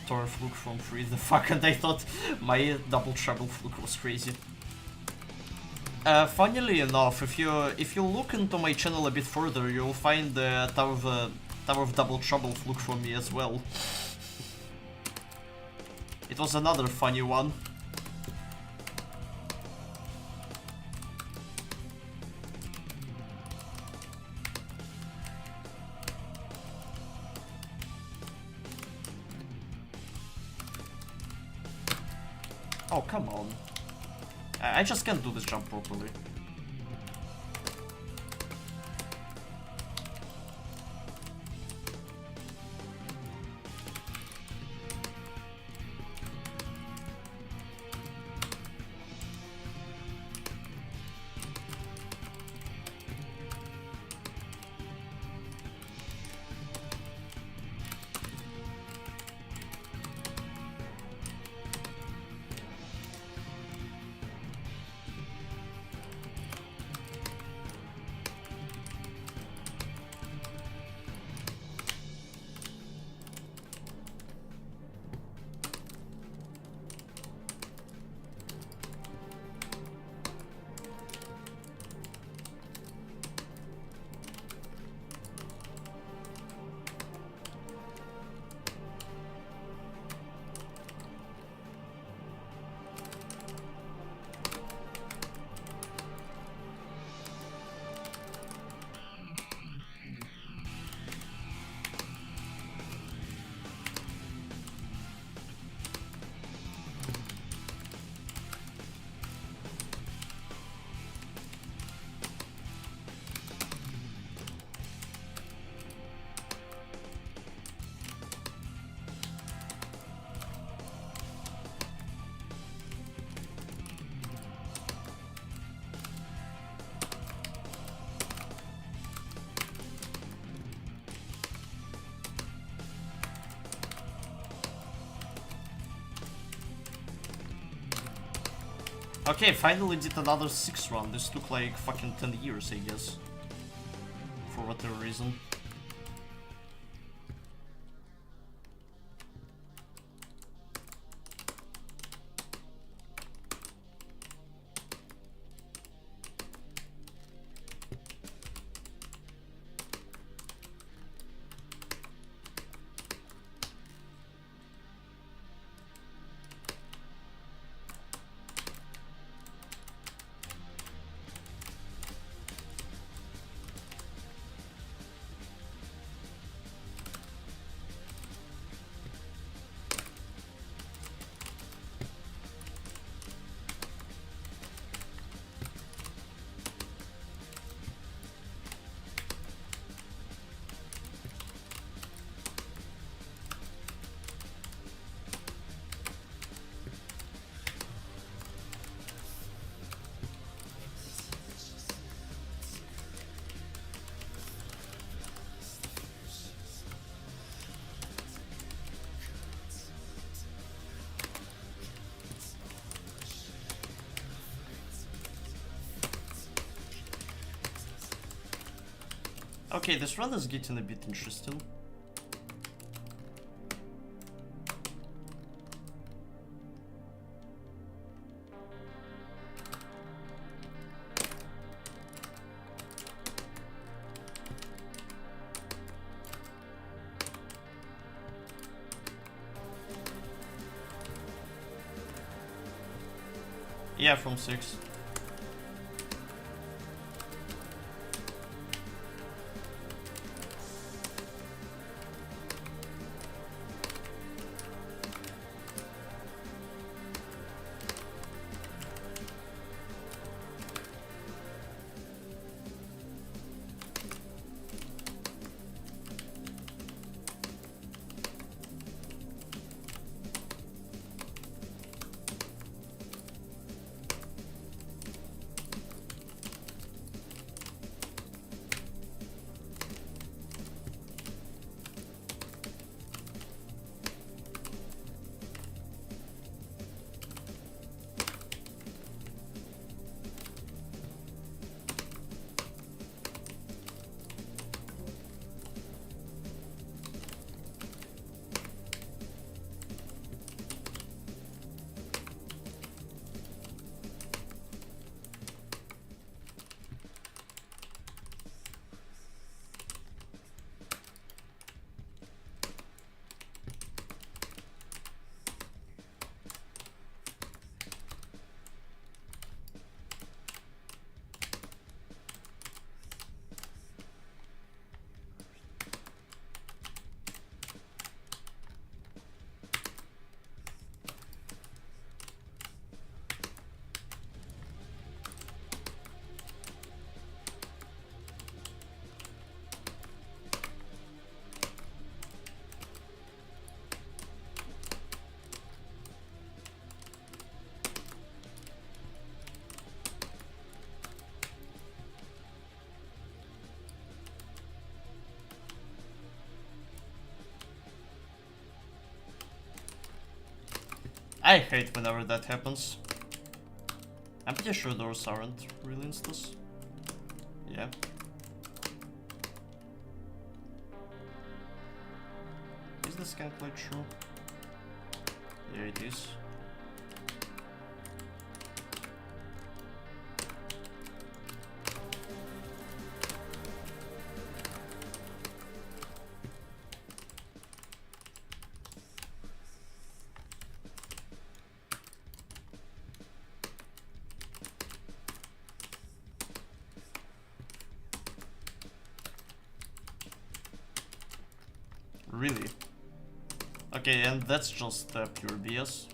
Tor fluke from 3, the fuck, and I thought my double treble fluke was crazy. Funnily enough, if you look into my channel a bit further, you'll find the Tower of Double Trouble fluke from me as well. It was another funny one. Oh, come on. I just can't do this jump properly. Okay, finally did another 6 run. This took like fucking 10 years, I guess. For whatever reason. Okay, this run is getting a bit interesting. Yeah, from 6. I hate whenever that happens. I'm pretty sure those aren't real instas. Yeah. Is this gameplay true? Yeah, it is. Really? Okay, and that's just pure BS.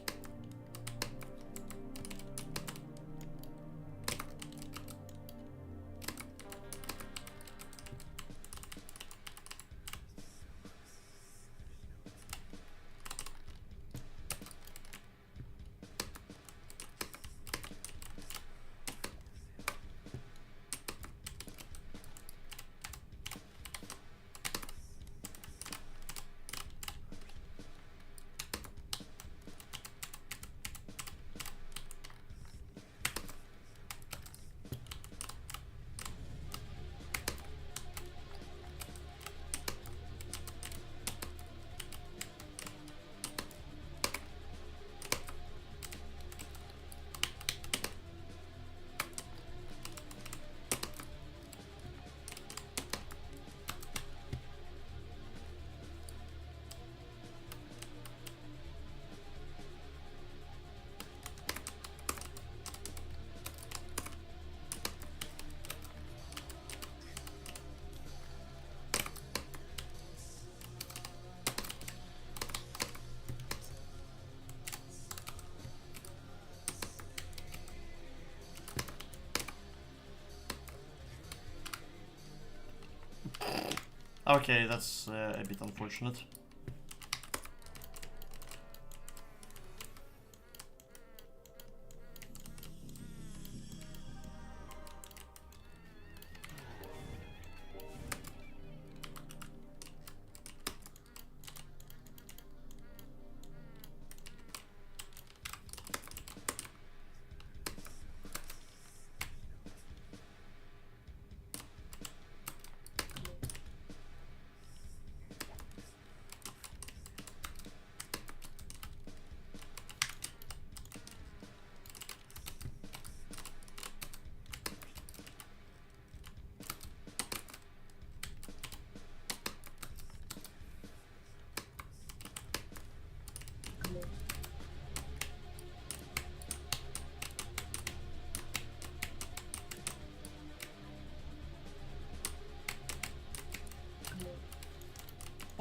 Okay, that's a bit unfortunate.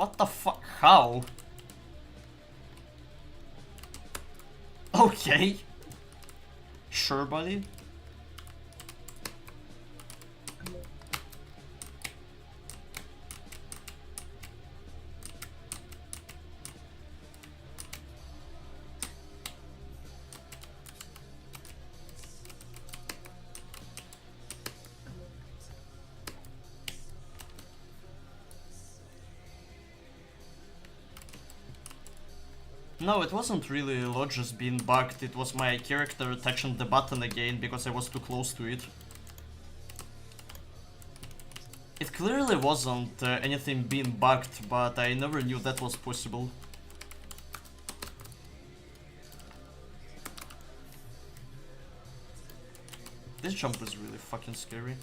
What the fuck? How? Okay. Sure, buddy. No, it wasn't really Lodges being bugged, it was my character touching the button again because I was too close to it. It clearly wasn't anything being bugged, but I never knew that was possible. This jump is really fucking scary.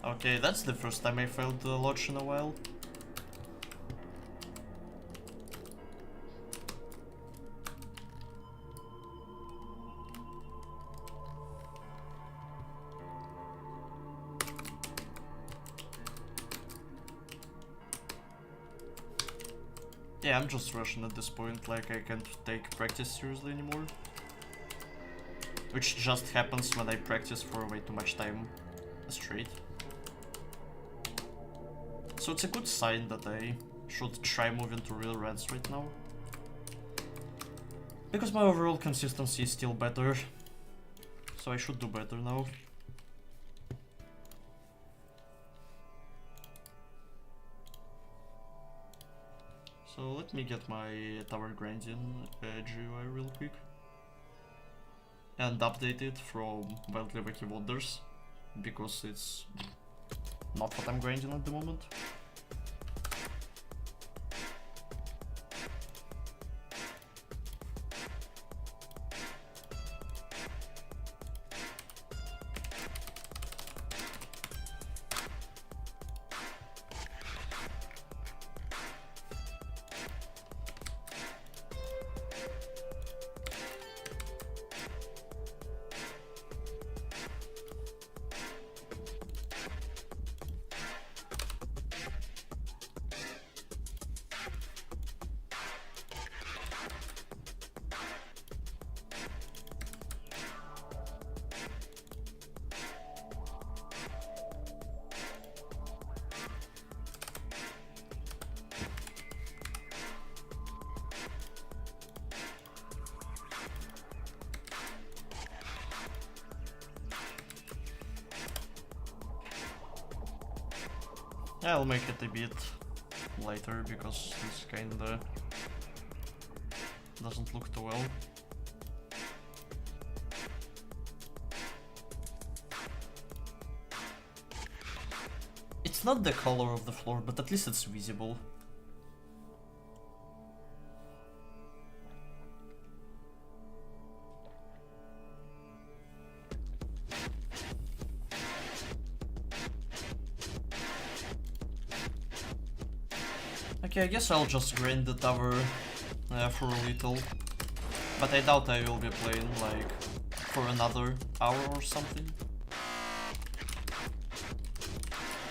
Okay, that's the first time I failed the lodge in a while. Yeah, I'm just rushing at this point, like I can't take practice seriously anymore. Which just happens when I practice for way too much time straight. So it's a good sign that I should try moving to real reds right now. Because my overall consistency is still better. So I should do better now. So let me get my tower grinding GUI real quick. And update it from wildly wacky wonders. Because it's not what I'm grinding at the moment. I'll make it a bit lighter because this kinda doesn't look too well. It's not the color of the floor, but at least it's visible. Okay, I guess I'll just grind the tower for a little, but I doubt I will be playing like for another hour or something.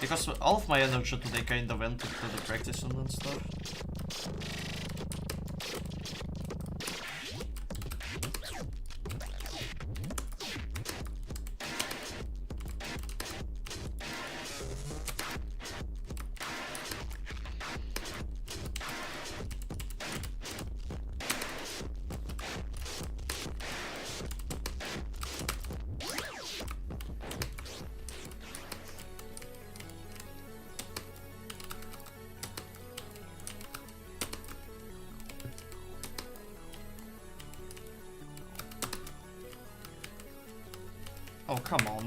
Because all of my energy today kind of went into the practicing and stuff. come on.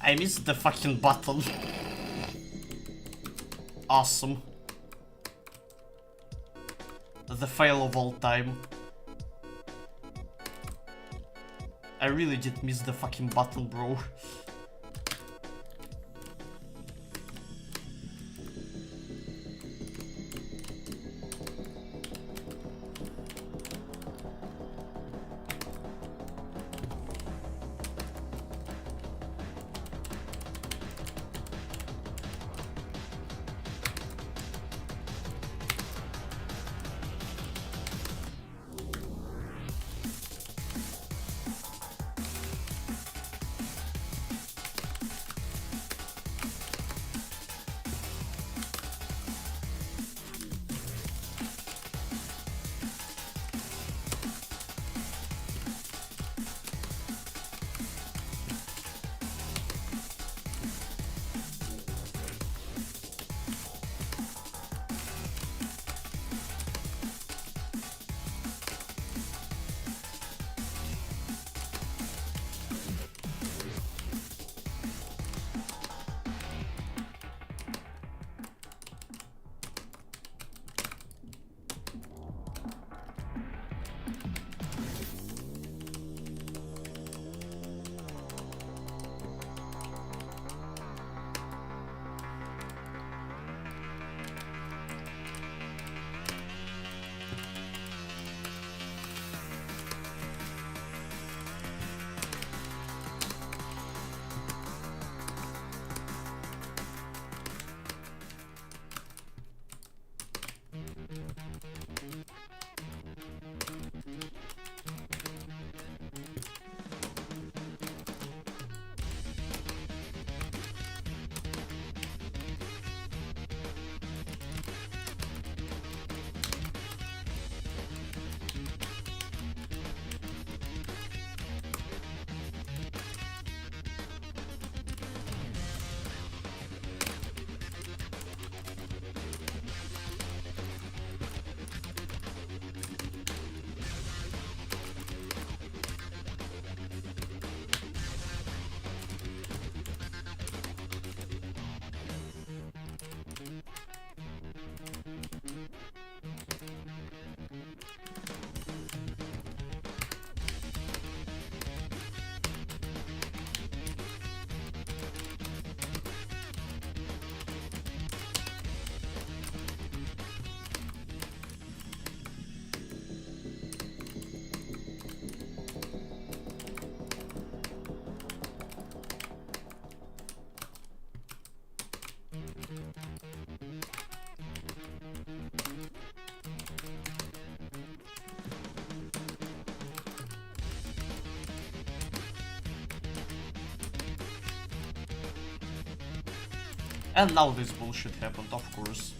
I missed the fucking button. Awesome. The fail of all time. I really did miss the fucking button, bro. And now this bullshit happened, of course.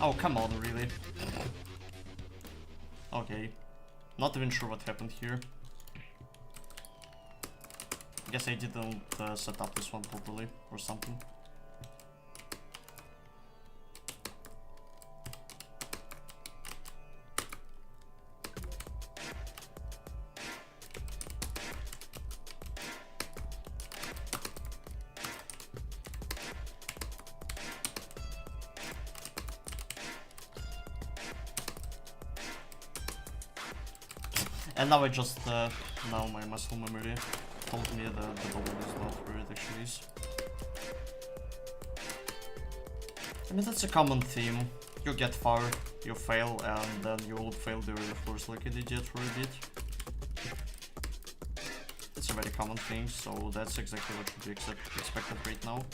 Oh, come on, really? Okay. Not even sure what happened here. Guess I didn't set up this one properly or something. And now I just, now my muscle memory told me that the bubble is not where it actually is. I mean, that's a common theme. You get far, you fail, and then you will fail the floors like an idiot for a bit. It's a very common thing, so that's exactly what should be expected right now.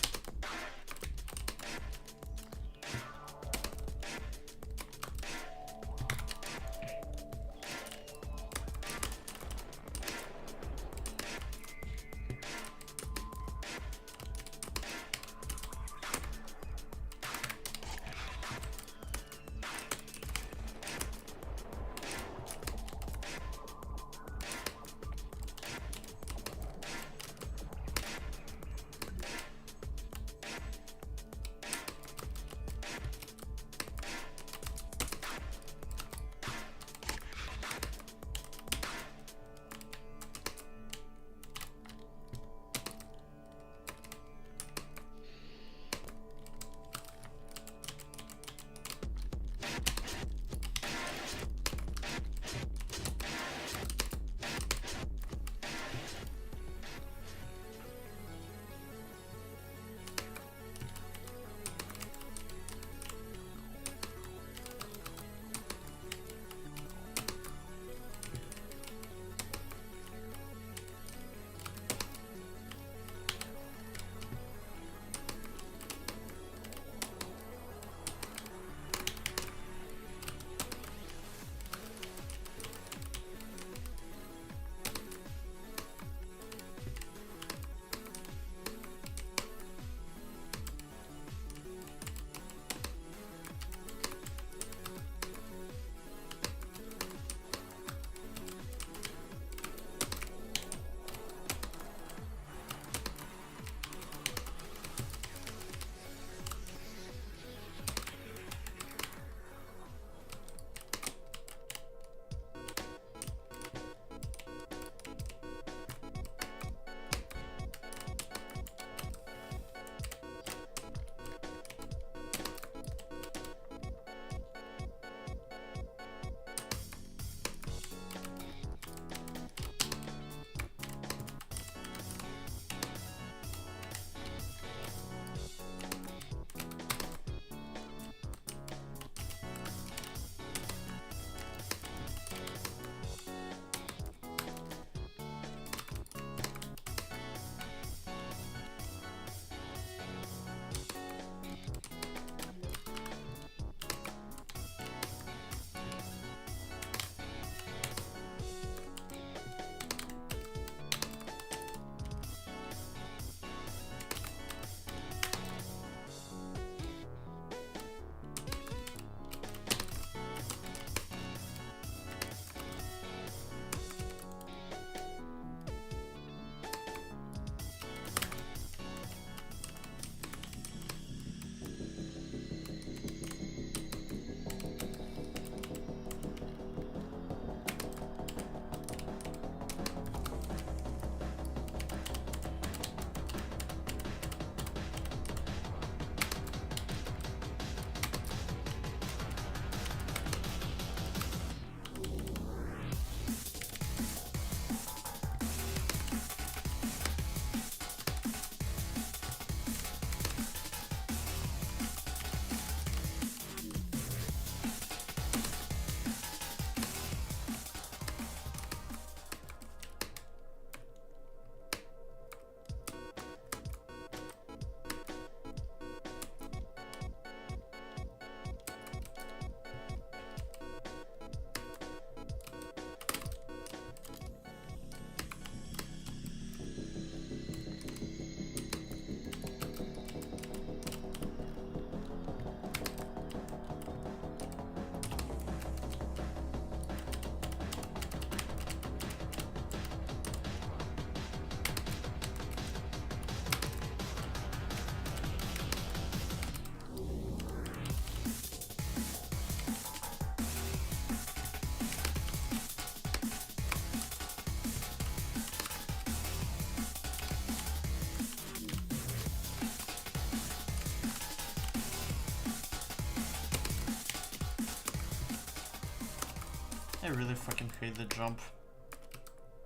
I really fucking hate the jump.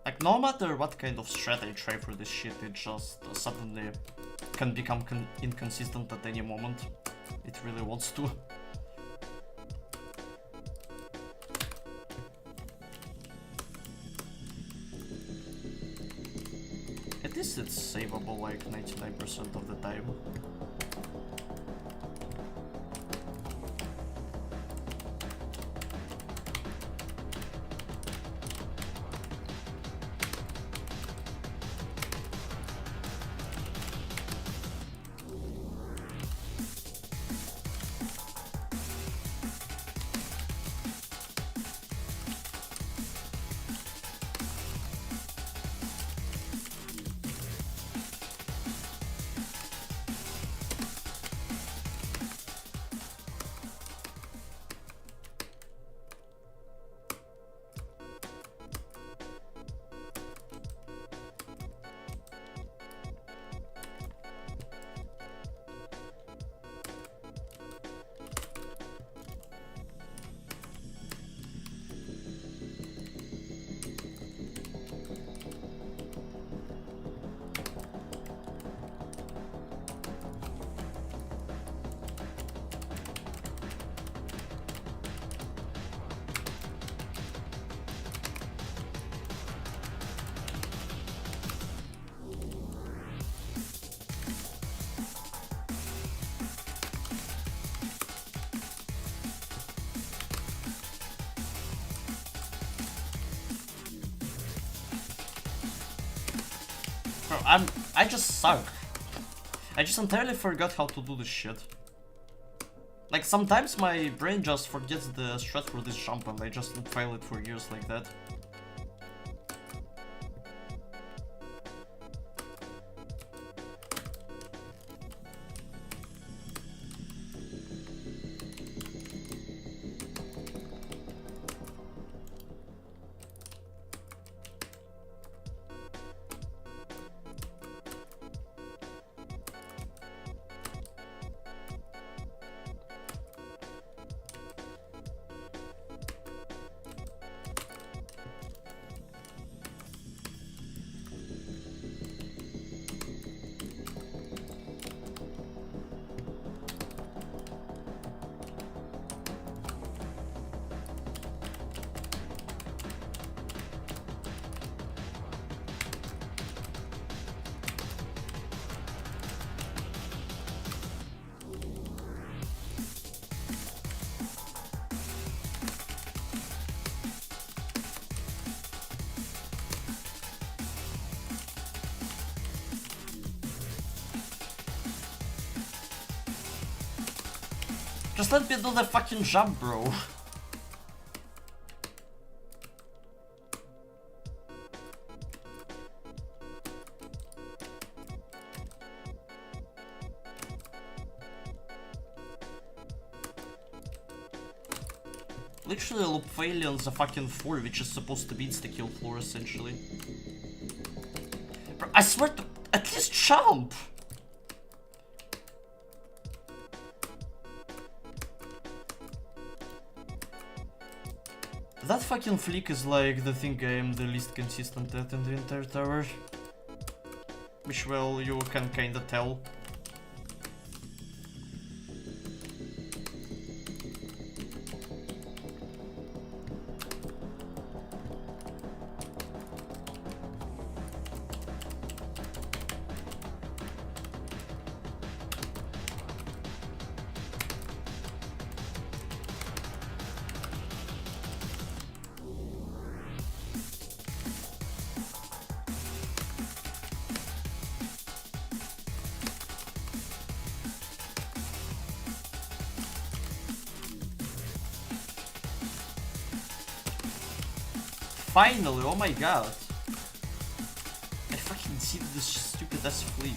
Like, no matter what kind of strat I try for this shit, it just suddenly can become inconsistent at any moment. It really wants to. At least it's savable like 99% of the time. Bro, I just suck. I just entirely forgot how to do this shit. Like, sometimes my brain just forgets the strat for this jump and I just fail it for years like that. Just let me do the fucking jump, bro. Literally loop failure on the fucking floor, which is supposed to be insta-kill floor, essentially. Bro, I swear to... at least jump! That fucking flick is like the thing I am the least consistent at in the entire tower. Which, well, you can kinda tell. Finally, oh my god. I fucking see this stupid ass fleek.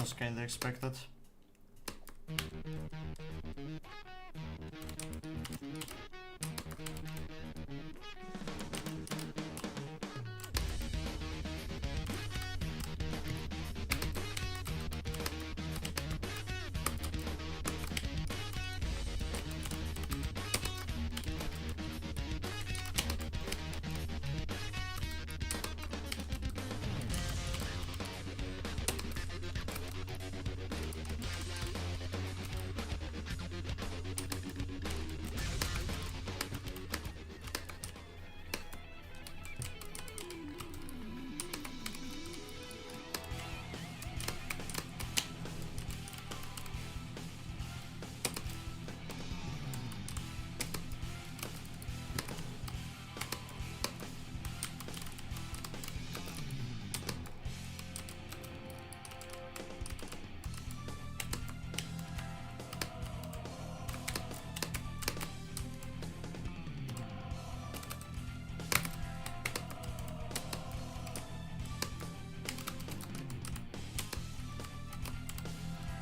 was kinda expected.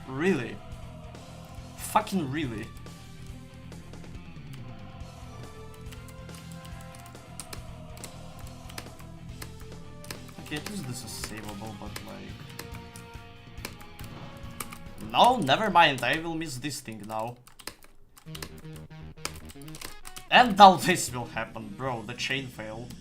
Really? Fucking really? Okay, at least this is savable, but like... No, never mind, I will miss this thing now. And now this will happen, bro, the chain failed.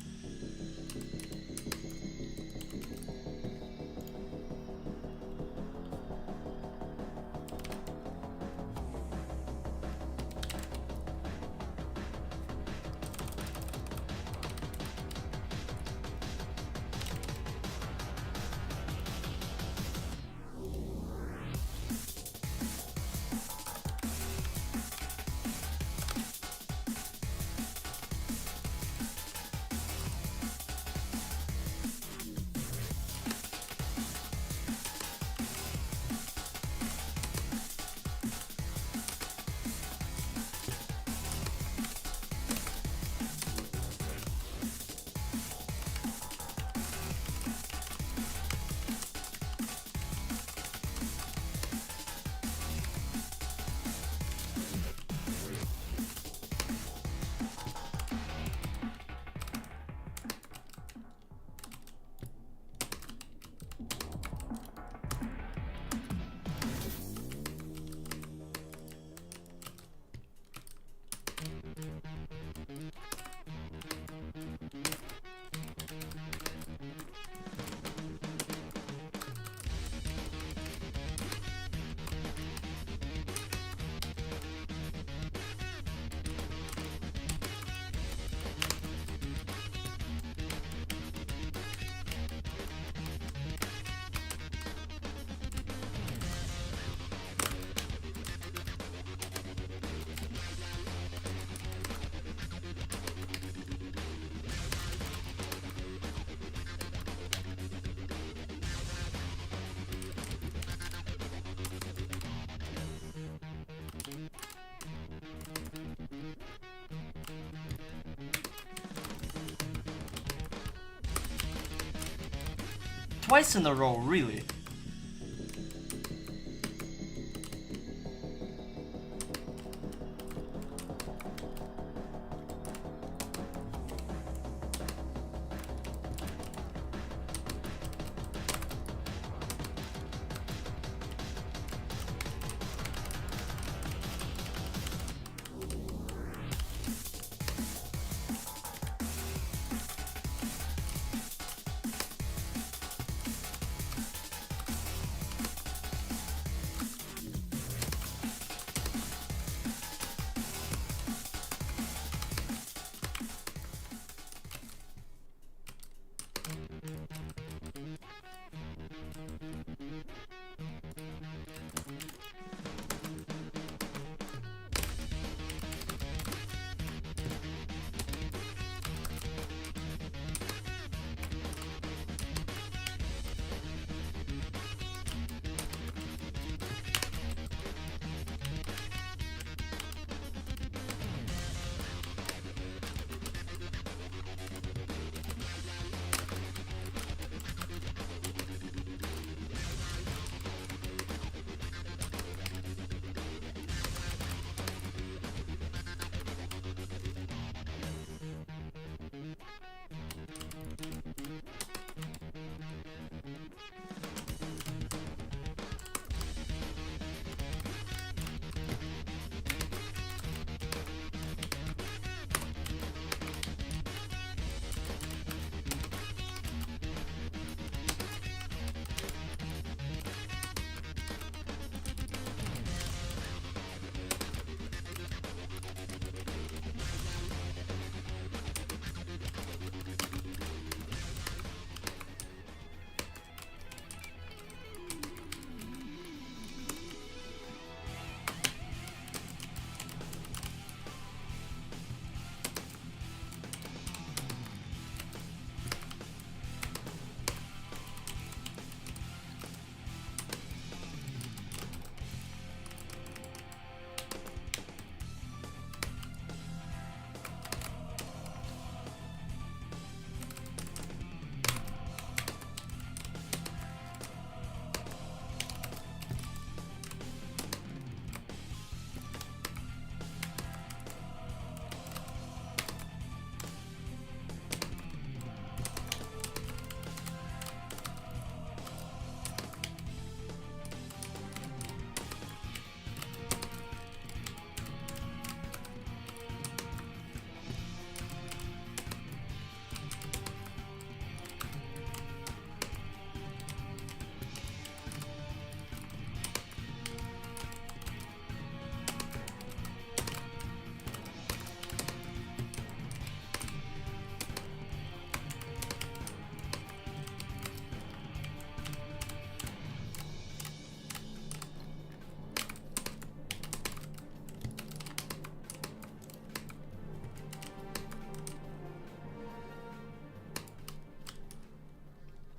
Twice in a row, really?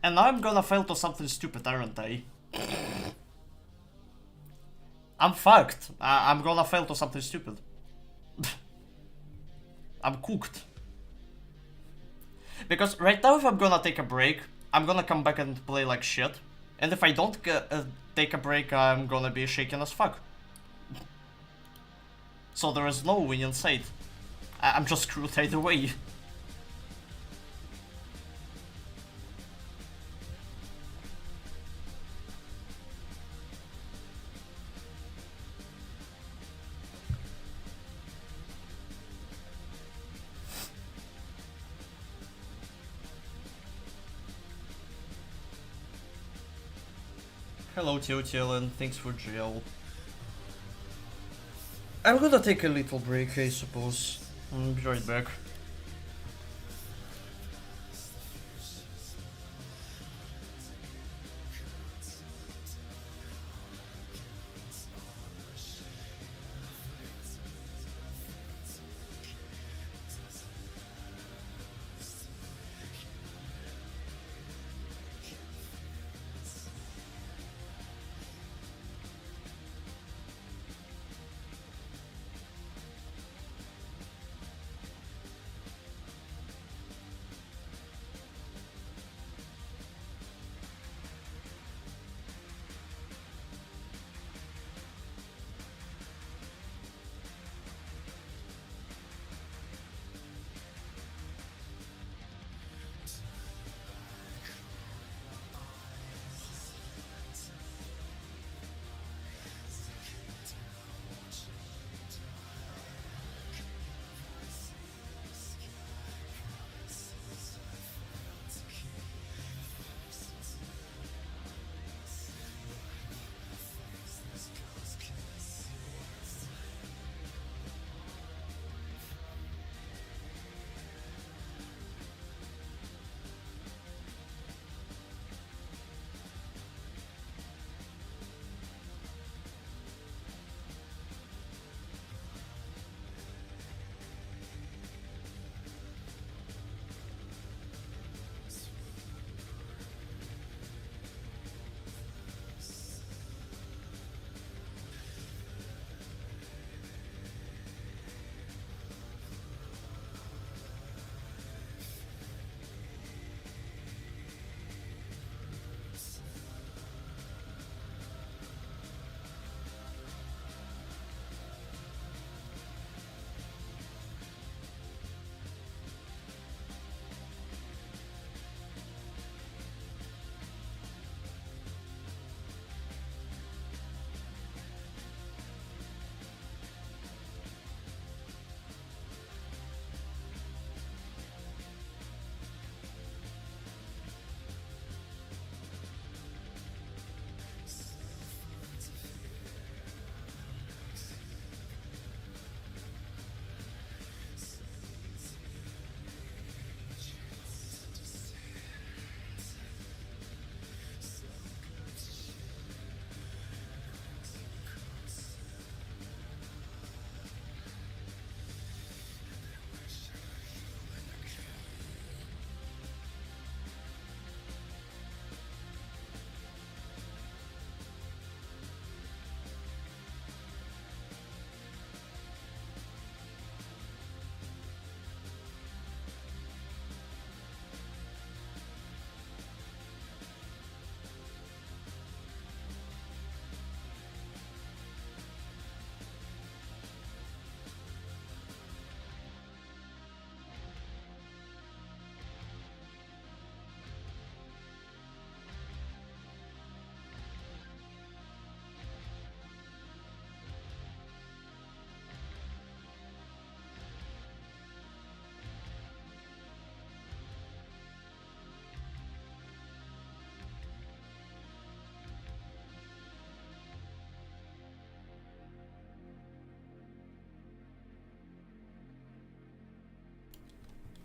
And now I'm gonna fail to something stupid, aren't I? I'm fucked. I'm gonna fail to something stupid. I'm cooked. Because right now if I'm gonna take a break, I'm gonna come back and play like shit. And if I don't take a break, I'm gonna be shaken as fuck. So there is no win in sight. I'm just screwed either way. Hello JToH and thanks for jail. I'm gonna take a little break, I suppose. I'll be right back.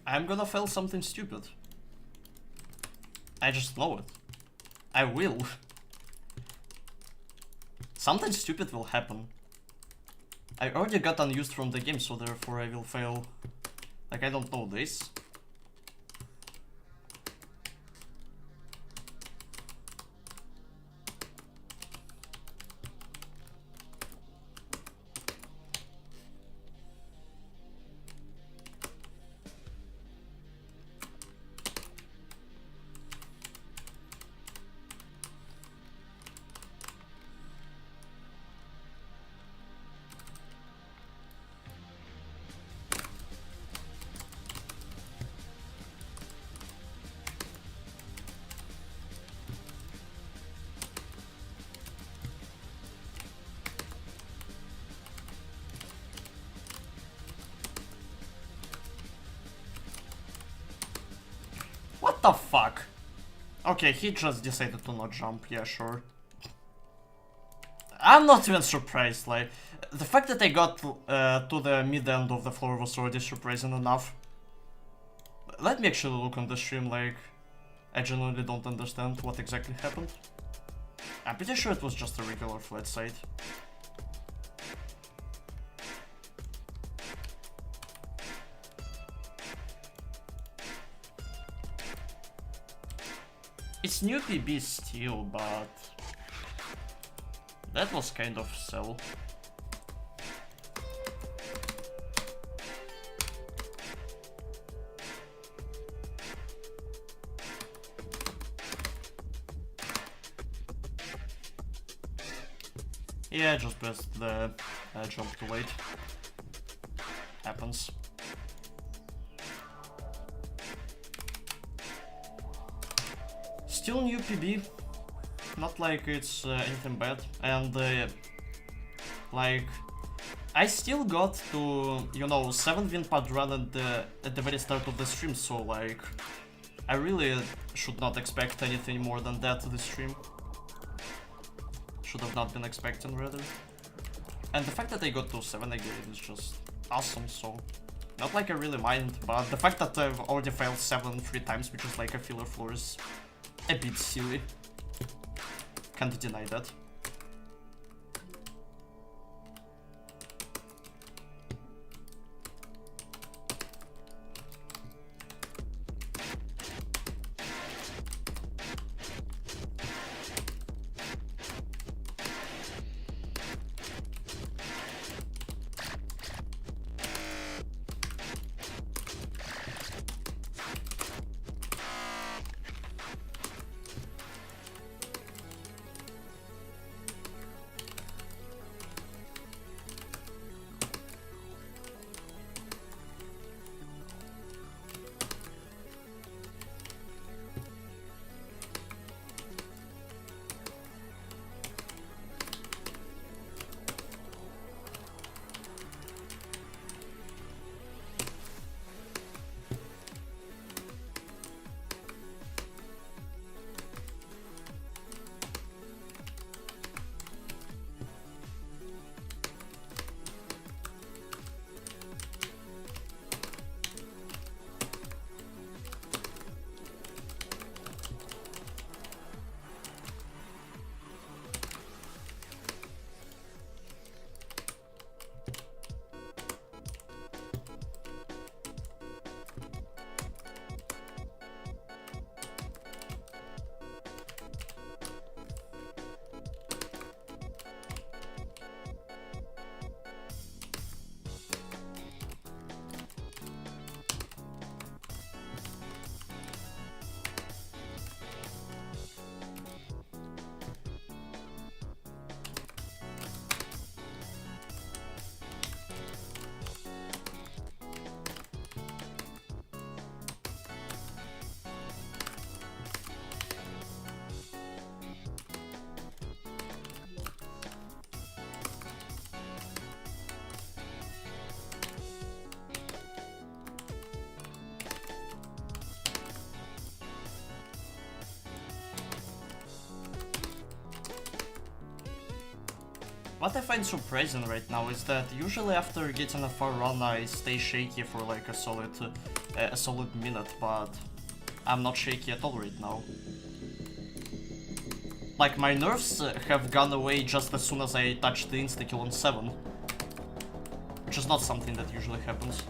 I'm gonna fail something stupid. I just know it. I will. Something stupid will happen. I already got unused from the game, so therefore I will fail. Like, I don't know this. What the fuck? Okay, he just decided to not jump, yeah, sure. I'm not even surprised, like, the fact that I got to the mid-end of the floor was already surprising enough. Let me actually look on the stream, like, I genuinely don't understand what exactly happened. I'm pretty sure it was just a regular flat side. It's new PB still, but that was kind of sell. Yeah, just pressed the jump too late. Happens. Still new PB, not like it's anything bad, and like I still got to, you know, 7 win pad run at the very start of the stream, so like I really should not expect anything more than that this stream. Should have not been expecting rather. And the fact that I got to 7 again is just awesome, so not like I really mind, but the fact that I've already failed 7 3 times, which is like a filler floor, is a bit silly. Can't deny that. What I find surprising right now is that usually after getting a far run I stay shaky for like a solid minute, but I'm not shaky at all right now. Like my nerves have gone away just as soon as I touched the insta-kill on 7, which is not something that usually happens.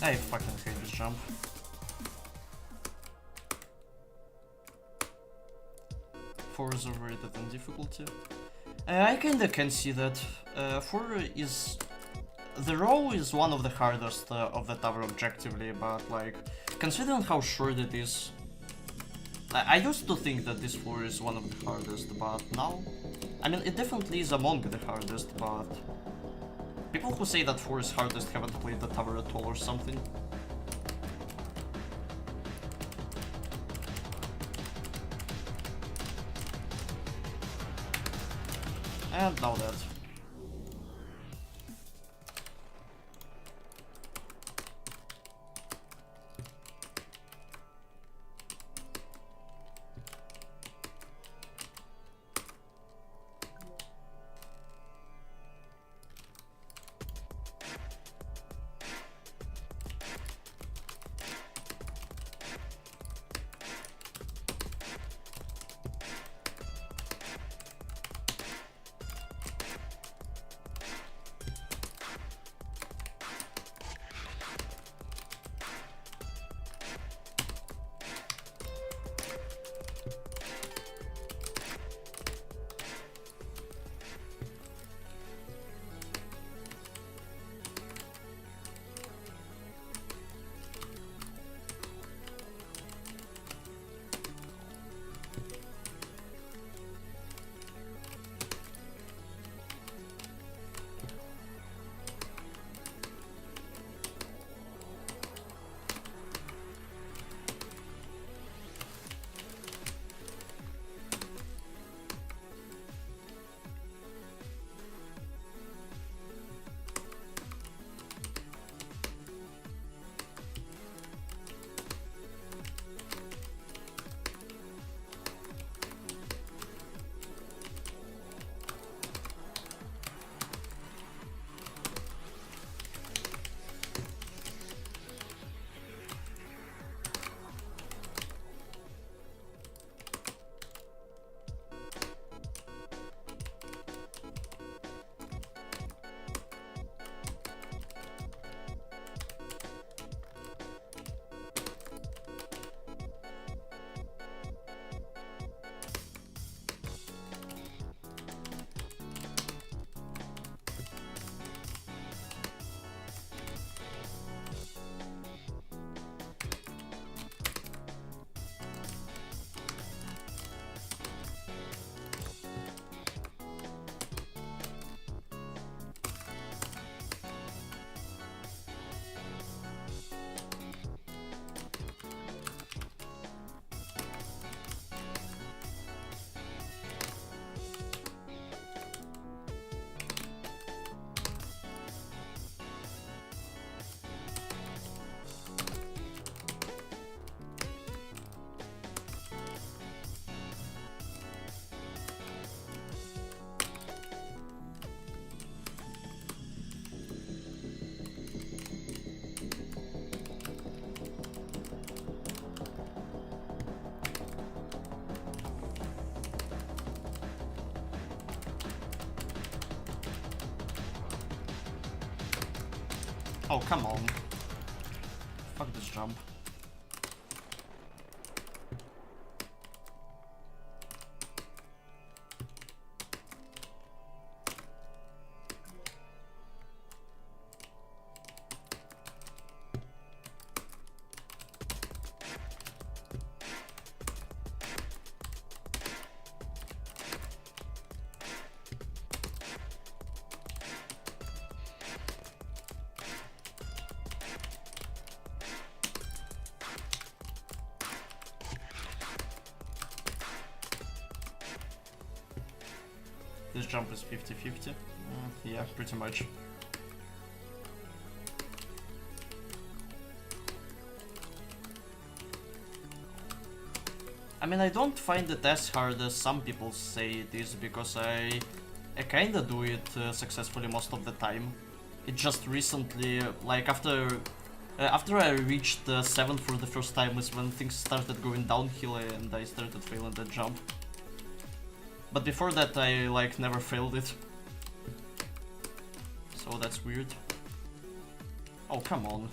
I fucking hate this jump. Four is overrated in difficulty. I kinda can see that. 4 is the row is one of the hardest of the tower objectively, but like, considering how short it is, I used to think that this floor is one of the hardest, but now, I mean, it definitely is among the hardest, but people who say that 4 is hardest haven't played the tower at all or something. And now that. Oh, come on. Fuck this jump. This jump is 50-50. Yeah, pretty much. I mean, I don't find it as hard as some people say it is, because I kinda do it successfully most of the time. It just recently, like after I reached 7 for the first time is when things started going downhill and I started failing that jump. But before that I like never failed it. So that's weird. Oh, come on.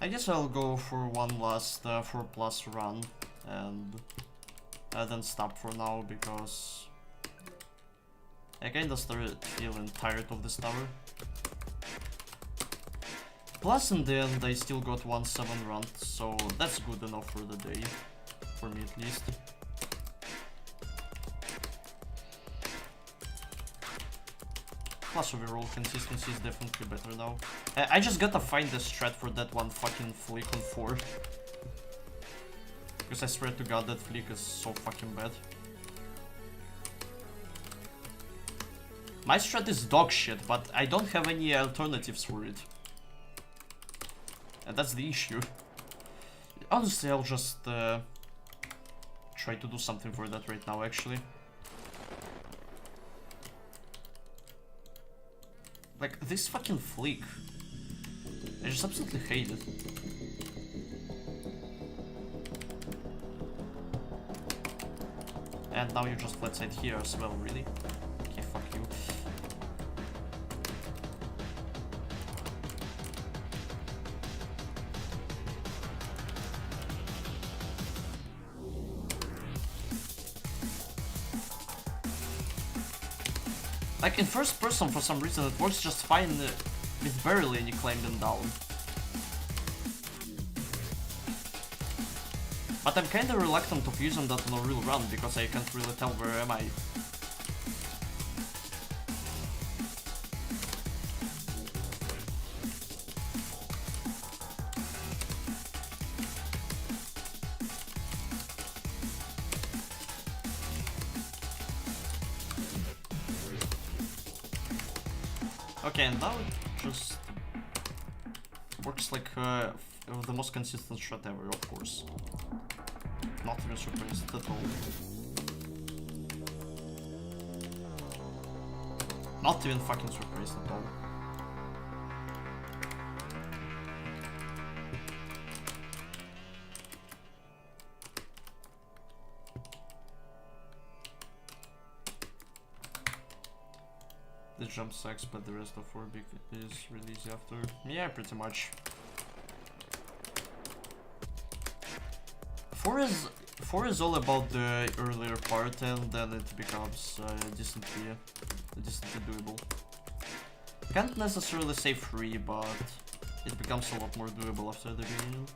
I guess I'll go for one last 4+ run and then stop for now because I kinda started feeling tired of this tower. Plus in the end I still got 1-7 run, so that's good enough for the day, for me at least. Plus overall consistency is definitely better now. I just gotta find the strat for that one fucking flick on 4. Because I swear to god that flick is so fucking bad. My strat is dog shit, but I don't have any alternatives for it. And that's the issue. Honestly, I'll just try to do something for that right now, actually. Like, this fucking flick. I just absolutely hate it. And now you just flat side here as well, really? Okay, fuck you. Like, in first person, for some reason, it works just fine with barely any climbing down. But I'm kinda reluctant of using that on a real run, because I can't really tell where am I. Okay, and now it just works like the most consistent shot ever, of course. Not even surprised at all. Not even fucking surprised at all. This jump sucks, but the rest of 4 big is really easy after. Yeah, pretty much. 4 is all about the earlier part, and then it becomes decently doable. Can't necessarily say free, but it becomes a lot more doable after the beginning.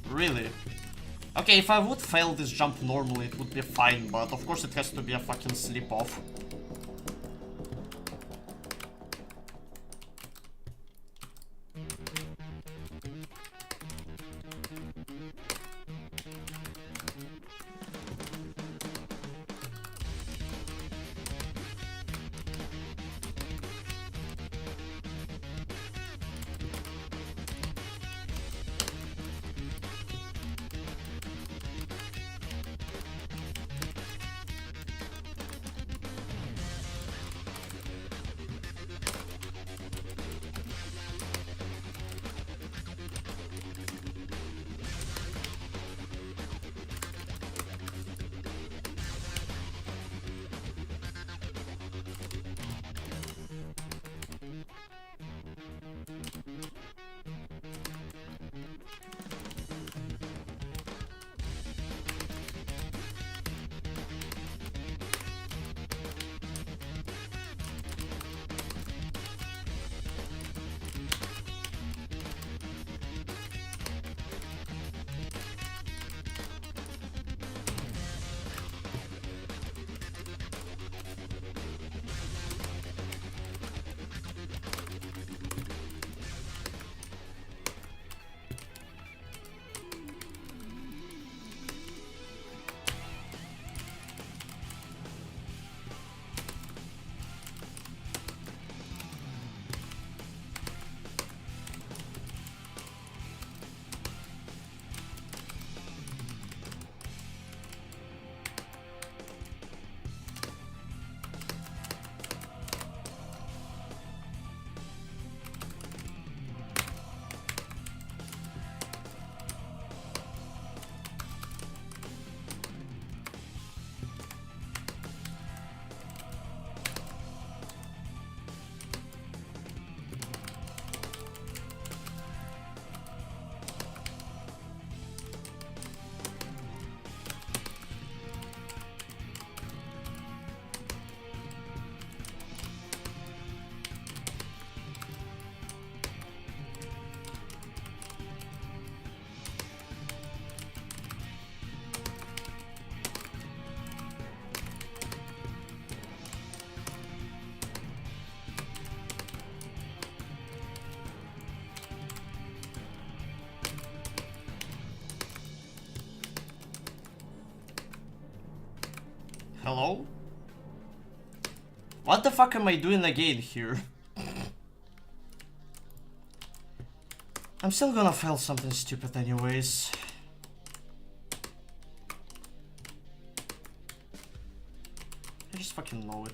Really? Okay, if I would fail this jump normally, it would be fine, but of course it has to be a fucking slip-off. Hello? What the fuck am I doing again here? I'm still gonna fail something stupid anyways. I just fucking know it.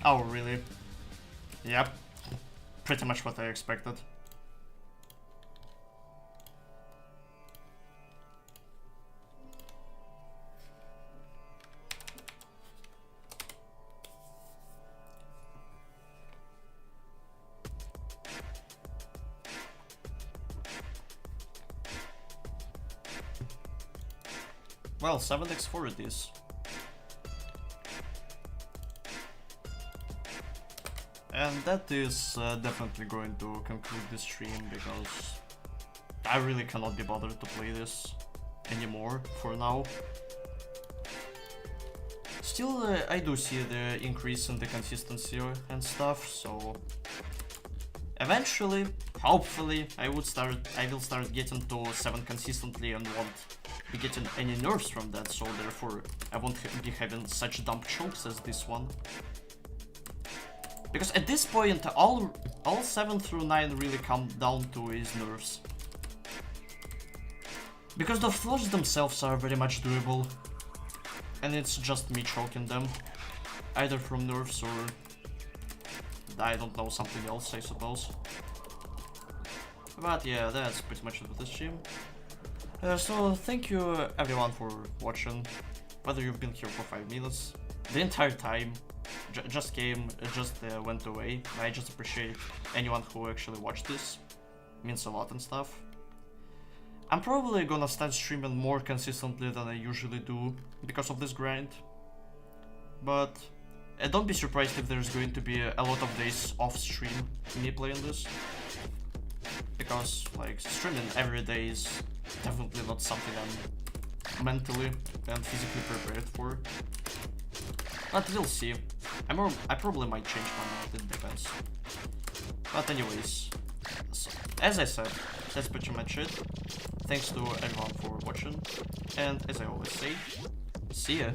Oh, really? Yep. Pretty much what I expected. Well, 7x4 it is. And that is definitely going to conclude this stream, because I really cannot be bothered to play this anymore for now. Still, I do see the increase in the consistency and stuff, so eventually, hopefully, I will start getting to 7 consistently and won't be getting any nerfs from that, so therefore I won't be having such dumb chokes as this one. Because at this point, all 7 through 9 really come down to is nerfs. Because the flaws themselves are very much doable. And it's just me choking them. Either from nerfs or... I don't know, something else, I suppose. But yeah, that's pretty much it with this stream. So thank you everyone for watching. Whether you've been here for 5 minutes, the entire time, just came, just went away. I just appreciate anyone who actually watched this. Means a lot and stuff. I'm probably gonna start streaming more consistently than I usually do because of this grind. But don't be surprised if there's going to be a lot of days off stream me playing this. Because like streaming every day is definitely not something I'm mentally and physically prepared for. But we'll see. I probably might change my mind, it depends. But anyways, so, as I said, that's pretty much it. Thanks to everyone for watching, and as I always say, see ya!